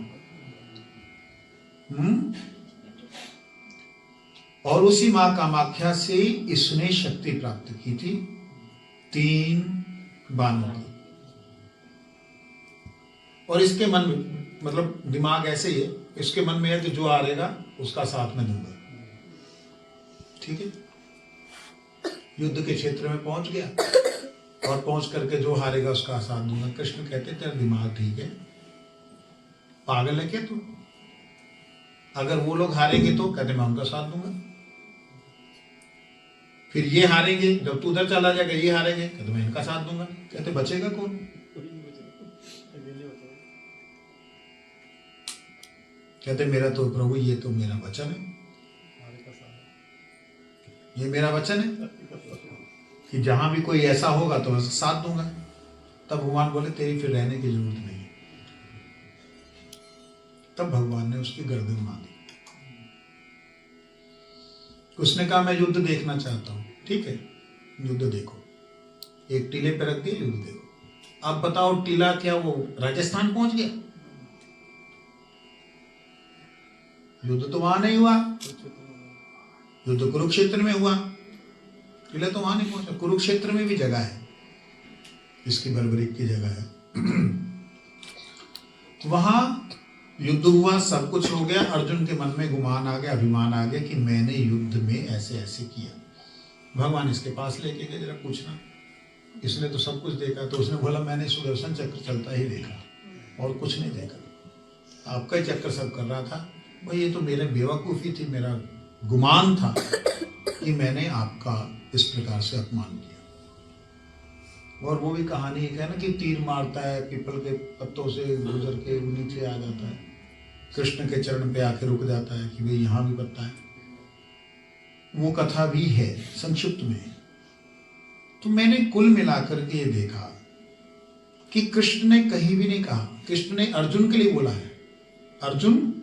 और उसी मां कामाख्या से इसने शक्ति प्राप्त की थी, 3 बाणों की। और इसके मन में, मतलब दिमाग ऐसे ही है, इसके मन में है कि जो हारेगा उसका साथ में दूंगा। ठीक है, युद्ध के क्षेत्र में पहुंच गया और पहुंच करके जो हारेगा उसका साथ दूंगा। कृष्ण कहते तेरा दिमाग ठीक है, पागल है क्या तू? अगर वो लोग हारेंगे तो कहते मैं उनका साथ दूंगा। फिर ये हारेंगे, जब तू उधर चला जाएगा ये हारेंगे, कहते मैं इनका साथ दूंगा। कहते बचेगा कौन? कहते मेरा तो प्रभु ये तो मेरा वचन है, ये मेरा वचन है कि जहां भी कोई ऐसा होगा तो मैं साथ दूंगा। तब भगवान बोले तेरी फिर रहने की जरूरत नहीं है। तब भगवान ने उसकी गर्दन मारी। उसने कहा मैं युद्ध देखना चाहता हूं। ठीक है, युद्ध देखो। एक टीले पे रख दिया, युद्ध देखो। अब बताओ टीला क्या वो राजस्थान पहुंच गया? युद्ध तो वहां नहीं हुआ, युद्ध कुरुक्षेत्र में हुआ। टीला तो वहां नहीं पहुंचा। कुरुक्षेत्र में भी जगह है, इसकी बर्बरिक की जगह है। वहां युद्ध हुआ, सब कुछ हो गया। अर्जुन के मन में गुमान आ गया, अभिमान आ गया कि मैंने युद्ध में ऐसे ऐसे किया। भगवान इसके पास लेके गए, जरा पूछना, इसने तो सब कुछ देखा। तो उसने बोला मैंने सुदर्शन चक्र चलता ही देखा और कुछ नहीं देखा, आपका ही चक्कर सब कर रहा था। भाई ये तो मेरे बेवकूफ़ी थी, मेरा गुमान था कि मैंने आपका इस प्रकार से अपमान किया। और वो भी कहानी एक है ना कि तीर मारता है, पीपल के पत्तों से गुजर के नीचे आ जाता है, कृष्ण के चरण पे आके रुक जाता है कि भाई यहाँ भी पत्ता है। वो कथा भी है, संक्षिप्त में। तो मैंने कुल मिलाकर के ये देखा कि कृष्ण ने कहीं भी नहीं कहा, कृष्ण ने अर्जुन के लिए बोला है, अर्जुन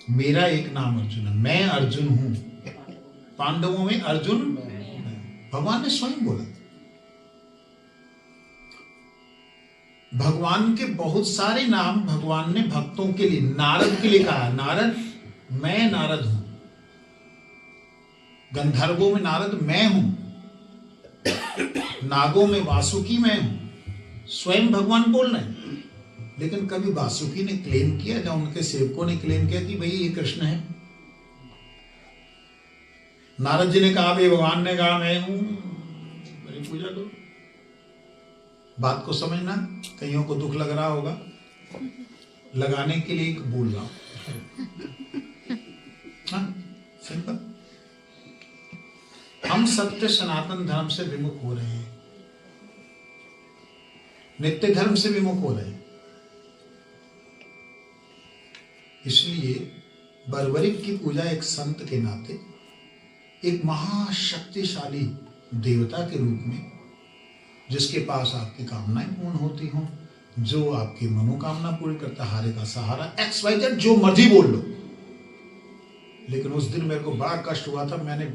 मेरा एक नाम अर्जुन है, मैं अर्जुन हूं। पांडवों में अर्जुन भगवान ने स्वयं बोला। भगवान के बहुत सारे नाम भगवान ने भक्तों के लिए, नारद के लिए कहा, नारद मैं नारद हूं। गंधर्वों में नारद मैं हूं, नागों में वासुकी मैं हूं। स्वयं भगवान बोल रहे हैं। लेकिन कभी वासुकी ने क्लेम किया, या उनके सेवकों ने क्लेम किया कि भाई ये कृष्ण है? नारद जी ने कहा, भाई भगवान ने कहा मैं हूं, मेरी पूजा करो। बात को समझना, कईयों को दुख लग रहा होगा, लगाने के लिए बोल रहा हूं। हाँ, सिंपल। हम सत्य सनातन धर्म से विमुख हो रहे हैं, नित्य धर्म से विमुख हो रहे हैं। इसलिए बर्बरिक की पूजा एक संत के नाते, एक महाशक्तिशाली देवता के रूप में, जिसके पास आपकी कामनाएं पूर्ण होती हों, जो आपकी मनोकामना पूरी करता, हारे का सहारा, XYZ जो मर्जी बोल लो। लेकिन उस दिन मेरे को बड़ा कष्ट हुआ था। मैंने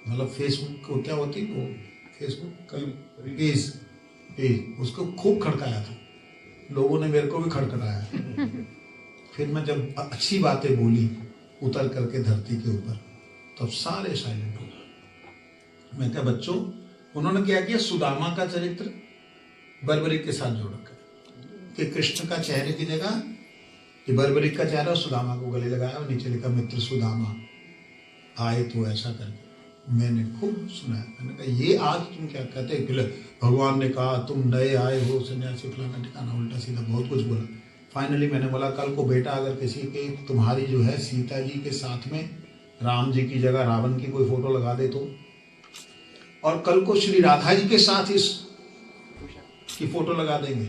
मतलब फेसबुक को क्या होती वो फेसबुक पेज उसको खूब खड़काया था, लोगों ने मेरे को भी खड़खड़ाया। फिर मैं जब अच्छी बातें बोली उतर करके धरती के ऊपर, तब सारे साइलेंट हो गए। मैं क्या बच्चों, उन्होंने क्या किया, सुदामा का चरित्र बर्बरिक के साथ जोड़ रखा कि कृष्ण का चेहरे की जगह कि बर्बरिक का चेहरा और सुदामा को गले लगाया और नीचे लिखा मित्र सुदामा आए तो ऐसा करके। मैंने खूब सुना, मैंने कहा ये आज तुम क्या कहते हैं, भगवान ने कहा तुम नए आए हो सन्यासी फलाना ठिकाना, उल्टा सीधा बहुत कुछ बोला। फाइनली मैंने बोला कल को बेटा अगर किसी के तुम्हारी जो है सीता जी के साथ में राम जी की जगह रावण की कोई फोटो लगा दे तो, और कल को श्री राधा जी के साथ इस की फोटो लगा देंगे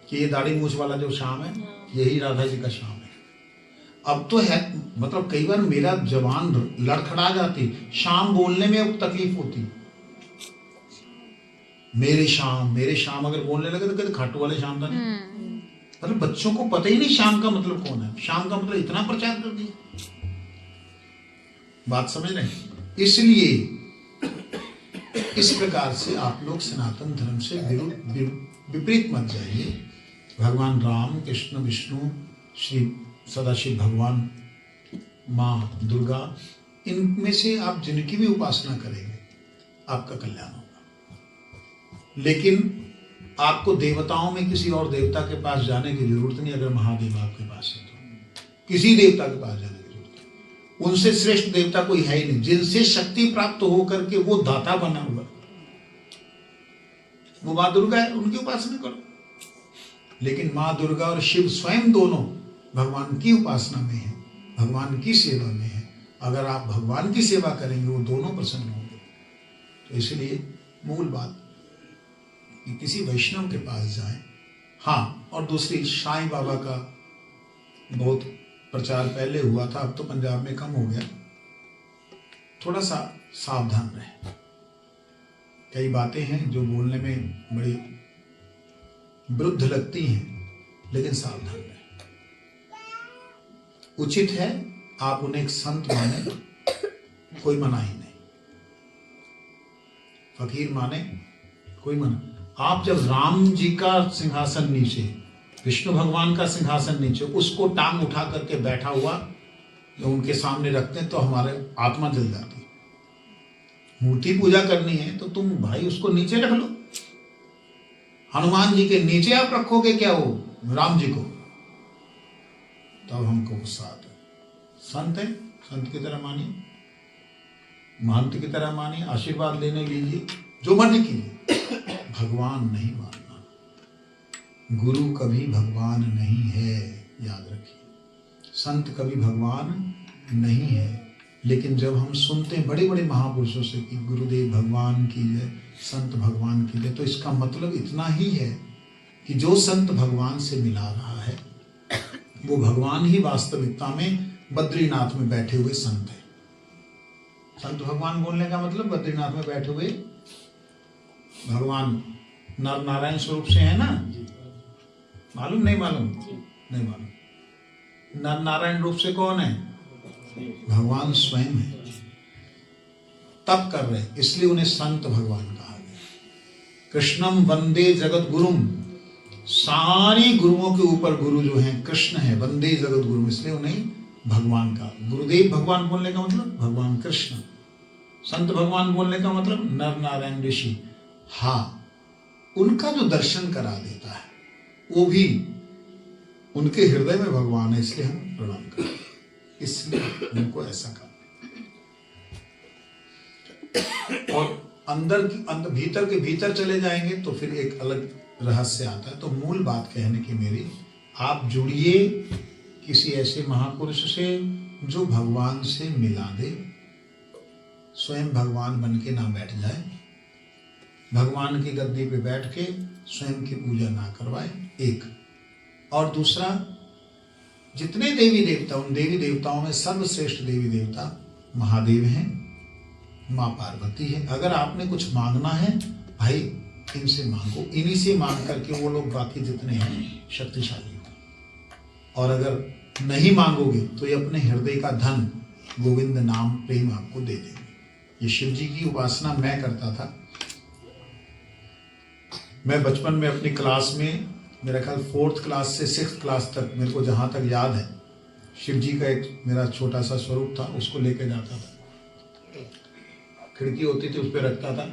कि ये दाढ़ी मूछ वाला जो शाम है यही राधा जी का शाम है। अब तो है, मतलब कई बार मेरा जवान लड़खड़ा जाती, शाम बोलने में अब तकलीफ होती। मेरे शाम अगर बोलने लगे तो कहते खाटू वाले शाम था नहीं। मतलब बच्चों को पता ही नहीं शाम का मतलब कौन है, शाम का मतलब इतना प्रचार कर दिया। बात समझ रहे हैं? इसलिए इस प्रकार से आप लोग सनातन धर्म से विपरीत मत जाइए। भगवान राम, कृष्ण, विष्णु, श्री सदाशिव भगवान, माँ दुर्गा, इनमें से आप जिनकी भी उपासना करेंगे आपका कल्याण होगा। लेकिन आपको देवताओं में किसी और देवता के पास जाने की जरूरत नहीं। अगर महादेव आपके पास है तो किसी देवता के पास जाने की जरूरत नहीं। उनसे श्रेष्ठ देवता कोई है ही नहीं, जिनसे शक्ति प्राप्त हो करके वो दाता बना हुआ, वो माँ दुर्गा है, उनकी उपासना करो। लेकिन माँ दुर्गा और शिव स्वयं दोनों भगवान की उपासना में है, भगवान की सेवा में है। अगर आप भगवान की सेवा करेंगे वो दोनों प्रसन्न होंगे। तो इसलिए मूल बात कि किसी वैष्णव के पास जाएं। हाँ, और दूसरी, साईं बाबा का बहुत प्रचार पहले हुआ था, अब तो पंजाब में कम हो गया। थोड़ा सा सावधान रहें। कई बातें हैं जो बोलने में बड़ी वृद्ध लगती हैं, लेकिन सावधान रहें। उचित है आप उन्हें एक संत माने, कोई मना ही नहीं। फकीर माने, कोई मना। आप जब राम जी का सिंहासन नीचे, विष्णु भगवान का सिंहासन नीचे, उसको टांग उठा करके बैठा हुआ जो उनके सामने रखते हैं तो हमारे आत्मा जल जाती है। मूर्ति पूजा करनी है तो तुम भाई उसको नीचे रख लो। हनुमान जी के नीचे आप रखोगे क्या वो राम जी को, तब हमको गुस्सा आता है। संत है, संत की तरह मानिए, महंत की तरह मानिए, आशीर्वाद लेने लीजिए, जो मर्जी कीजिए। भगवान नहीं मानना, गुरु कभी भगवान नहीं है, याद रखिए। संत कभी भगवान नहीं है। लेकिन जब हम सुनते हैं बड़े बड़े महापुरुषों से कि गुरुदेव भगवान की जय, संत भगवान की जय, तो इसका मतलब इतना ही है कि जो संत भगवान से मिला रहा है वो भगवान ही वास्तविकता में बद्रीनाथ में बैठे हुए संत है। संत भगवान बोलने का मतलब बद्रीनाथ में बैठे हुए भगवान नर नारायण स्वरूप से है ना। मालूम नहीं मालूम? नहीं मालूम। नर नारायण रूप से कौन है? भगवान स्वयं है। तप कर रहे, इसलिए उन्हें संत भगवान कहा गया। कृष्णम वंदे जगत गुरुम, सारी गुरुओं के ऊपर गुरु जो हैं कृष्ण है। वंदे जगत गुरु, इसलिए उन्हें भगवान का, गुरुदेव भगवान बोलने का मतलब भगवान कृष्ण। संत भगवान बोलने का मतलब नर नारायण ऋषि। हाँ, उनका जो दर्शन करा देता है वो भी उनके हृदय में भगवान है, इसलिए हम प्रणाम करते हैं, इसलिए उनको ऐसा करते। और अंदर भीतर के भीतर चले जाएंगे तो फिर एक अलग रहस्य आता है। तो मूल बात कहने की मेरी, आप जुड़िए किसी ऐसे महापुरुष से जो भगवान से मिला दे। स्वयं भगवान बन के ना बैठ जाए, भगवान की गद्दी पे बैठ के स्वयं की पूजा ना करवाए, एक। और दूसरा, जितने देवी देवता, उन देवी देवताओं में सर्वश्रेष्ठ देवी देवता महादेव हैं, माँ पार्वती है। अगर आपने कुछ मांगना है भाई इनसे मांगो, इन्हीं से मांग करके वो लोग बाकी जितने हैं शक्तिशाली हो। और अगर नहीं मांगोगे तो ये अपने हृदय का धन गोविंद नाम प्रेम आपको दे देंगे। ये शिव जी की उपासना मैं करता था। मैं बचपन में अपनी क्लास में, मेरा ख्याल 4th क्लास से 6th क्लास तक, मेरे को जहाँ तक याद है, शिव जी का एक मेरा छोटा सा स्वरूप था, उसको लेके जाता था। खिड़की होती थी उस पर रखता था।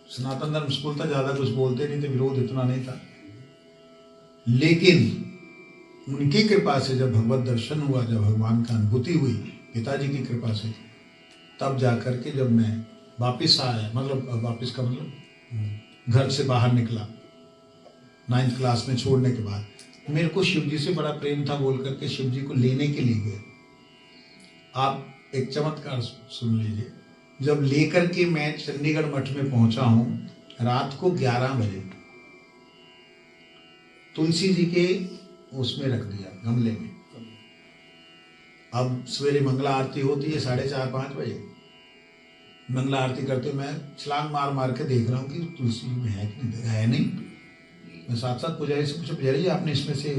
सनातन धर्म स्कूल था, ज्यादा कुछ बोलते नहीं थे, विरोध इतना नहीं था। लेकिन उनकी कृपा से जब भगवत दर्शन हुआ, जब भगवान का अनुभूति हुई पिताजी की कृपा से, तब जाकर के जब मैं वापिस आया, मतलब वापिस का मतलब घर से बाहर निकला 9th क्लास में छोड़ने के बाद, मेरे को शिव जी से बड़ा प्रेम था बोल करके शिव जी को लेने के लिए गए। आप एक चमत्कार सुन लीजिए। जब लेकर के मैं चंडीगढ़ मठ में पहुंचा हूं रात को 11 बजे, तुलसी जी के उसमें रख दिया गमले में। अब सवेरे मंगला आरती होती है 4:30-5 बजे। मंगला आरती करते मैं छलांग मार मार के देख रहा हूँ कि तुलसी जी में है कि नहीं, है नहीं। मैं साथ साथ पुजारी से पूछा, पुजारी जी आपने इसमें से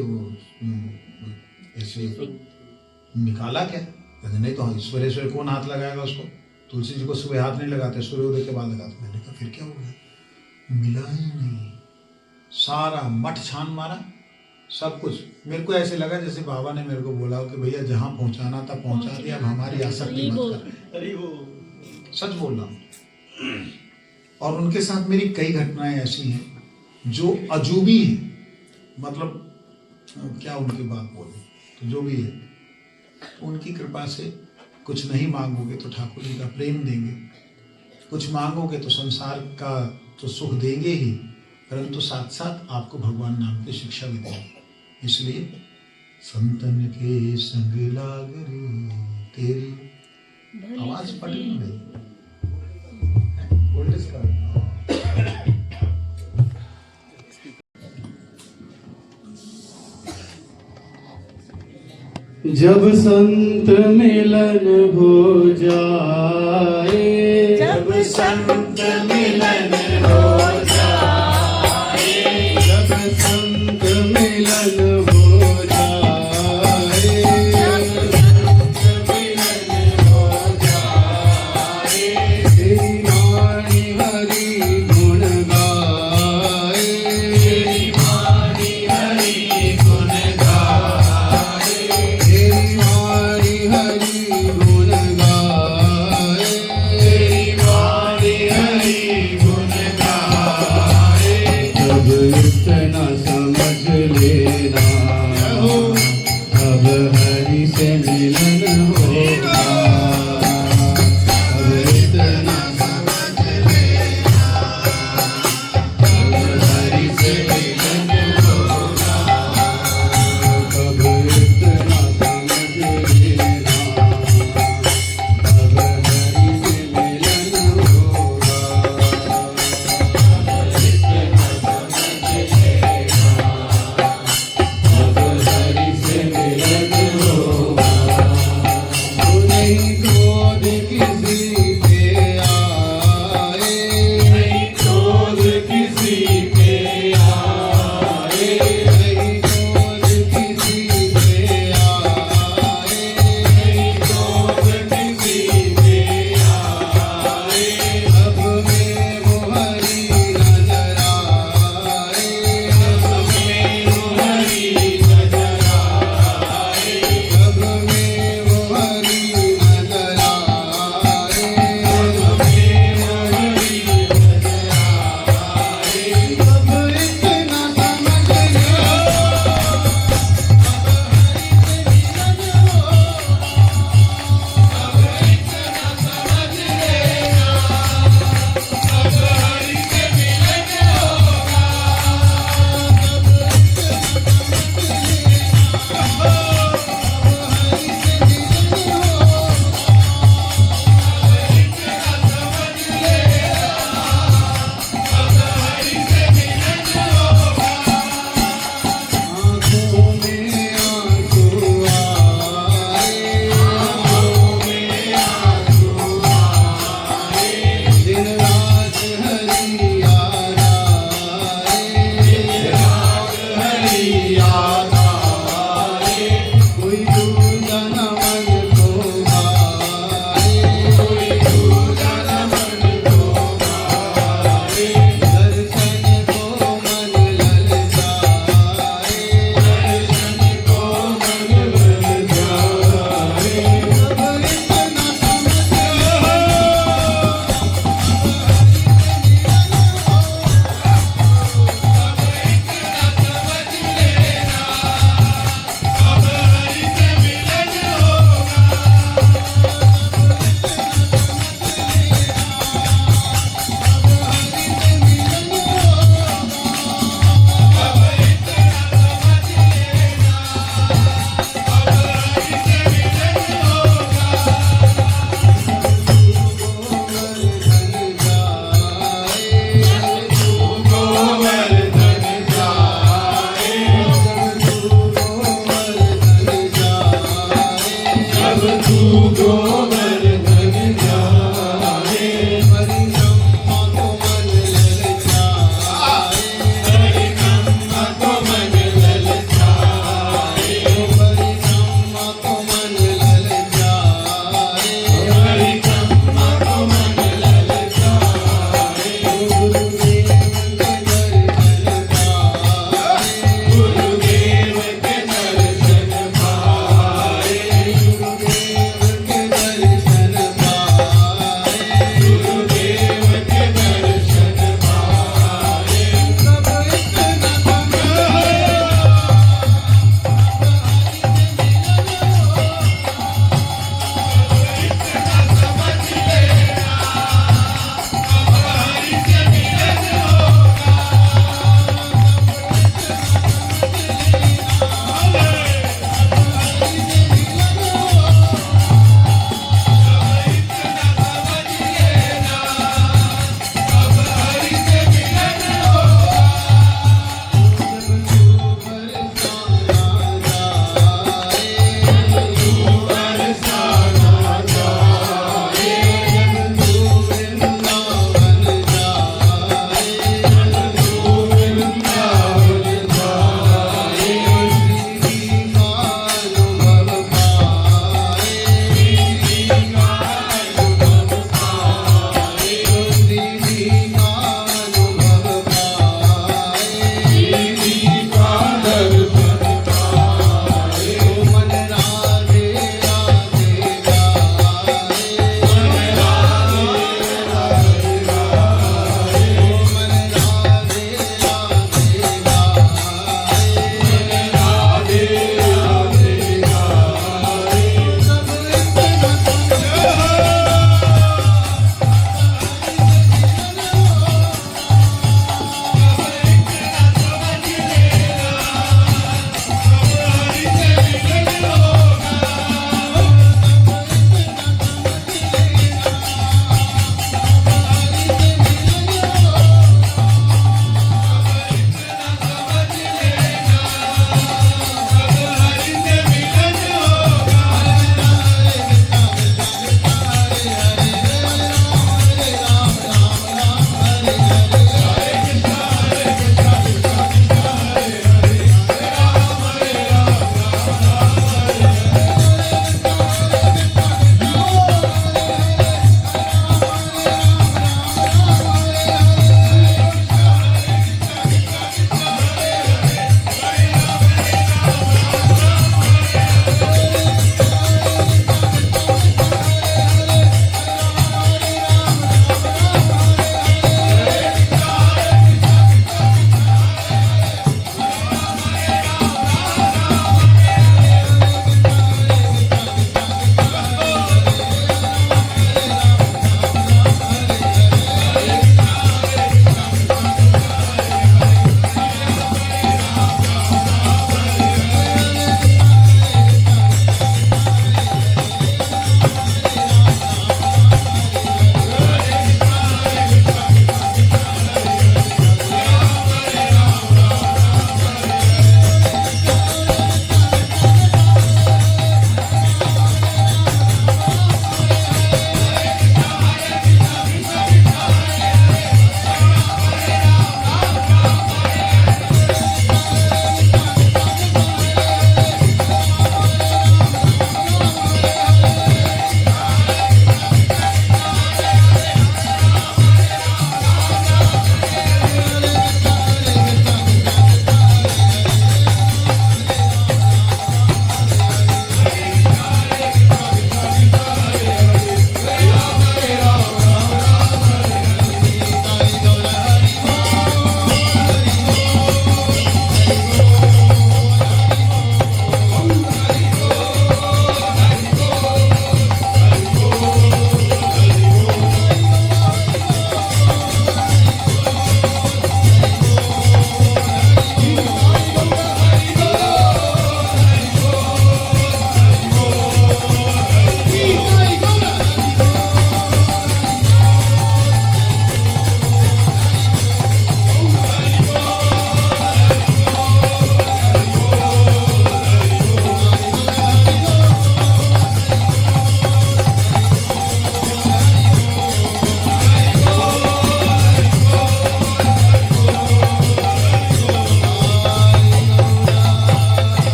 ऐसे निकाला क्या? कहते नहीं, तो सवेरे सवेरे कौन हाथ लगाएगा उसको? तुलसी जी को सुबह हाथ नहीं लगाते, सूर्योदय के बाद लगाते। मैंने कहा फिर क्या हो गया? मिला ही नहीं। सारा मठ छान मारा, सब कुछ। मेरे को ऐसे लगा जैसे बाबा ने मेरे को बोला कि भैया जहां पहुंचाना था पहुंचा दिया, अब हमारी आसक्ति मत कर। सच बोल रहा हूं। और उनके साथ मेरी कई घटनाएं ऐसी हैं जो अजूबी हैं, मतलब क्या उनकी बात बोले, तो जो भी है उनकी कृपा से। कुछ नहीं मांगोगे तो ठाकुर जी का प्रेम देंगे, कुछ मांगोगे तो संसार का तो सुख देंगे ही, परंतु साथ साथ आपको भगवान नाम की शिक्षा भी देंगे। इसलिए संतन के संग लाग रे तेरी आवाज पट नहीं गई। वोल्टेज का जब संत मिलन हो जाए, जब संत मिलन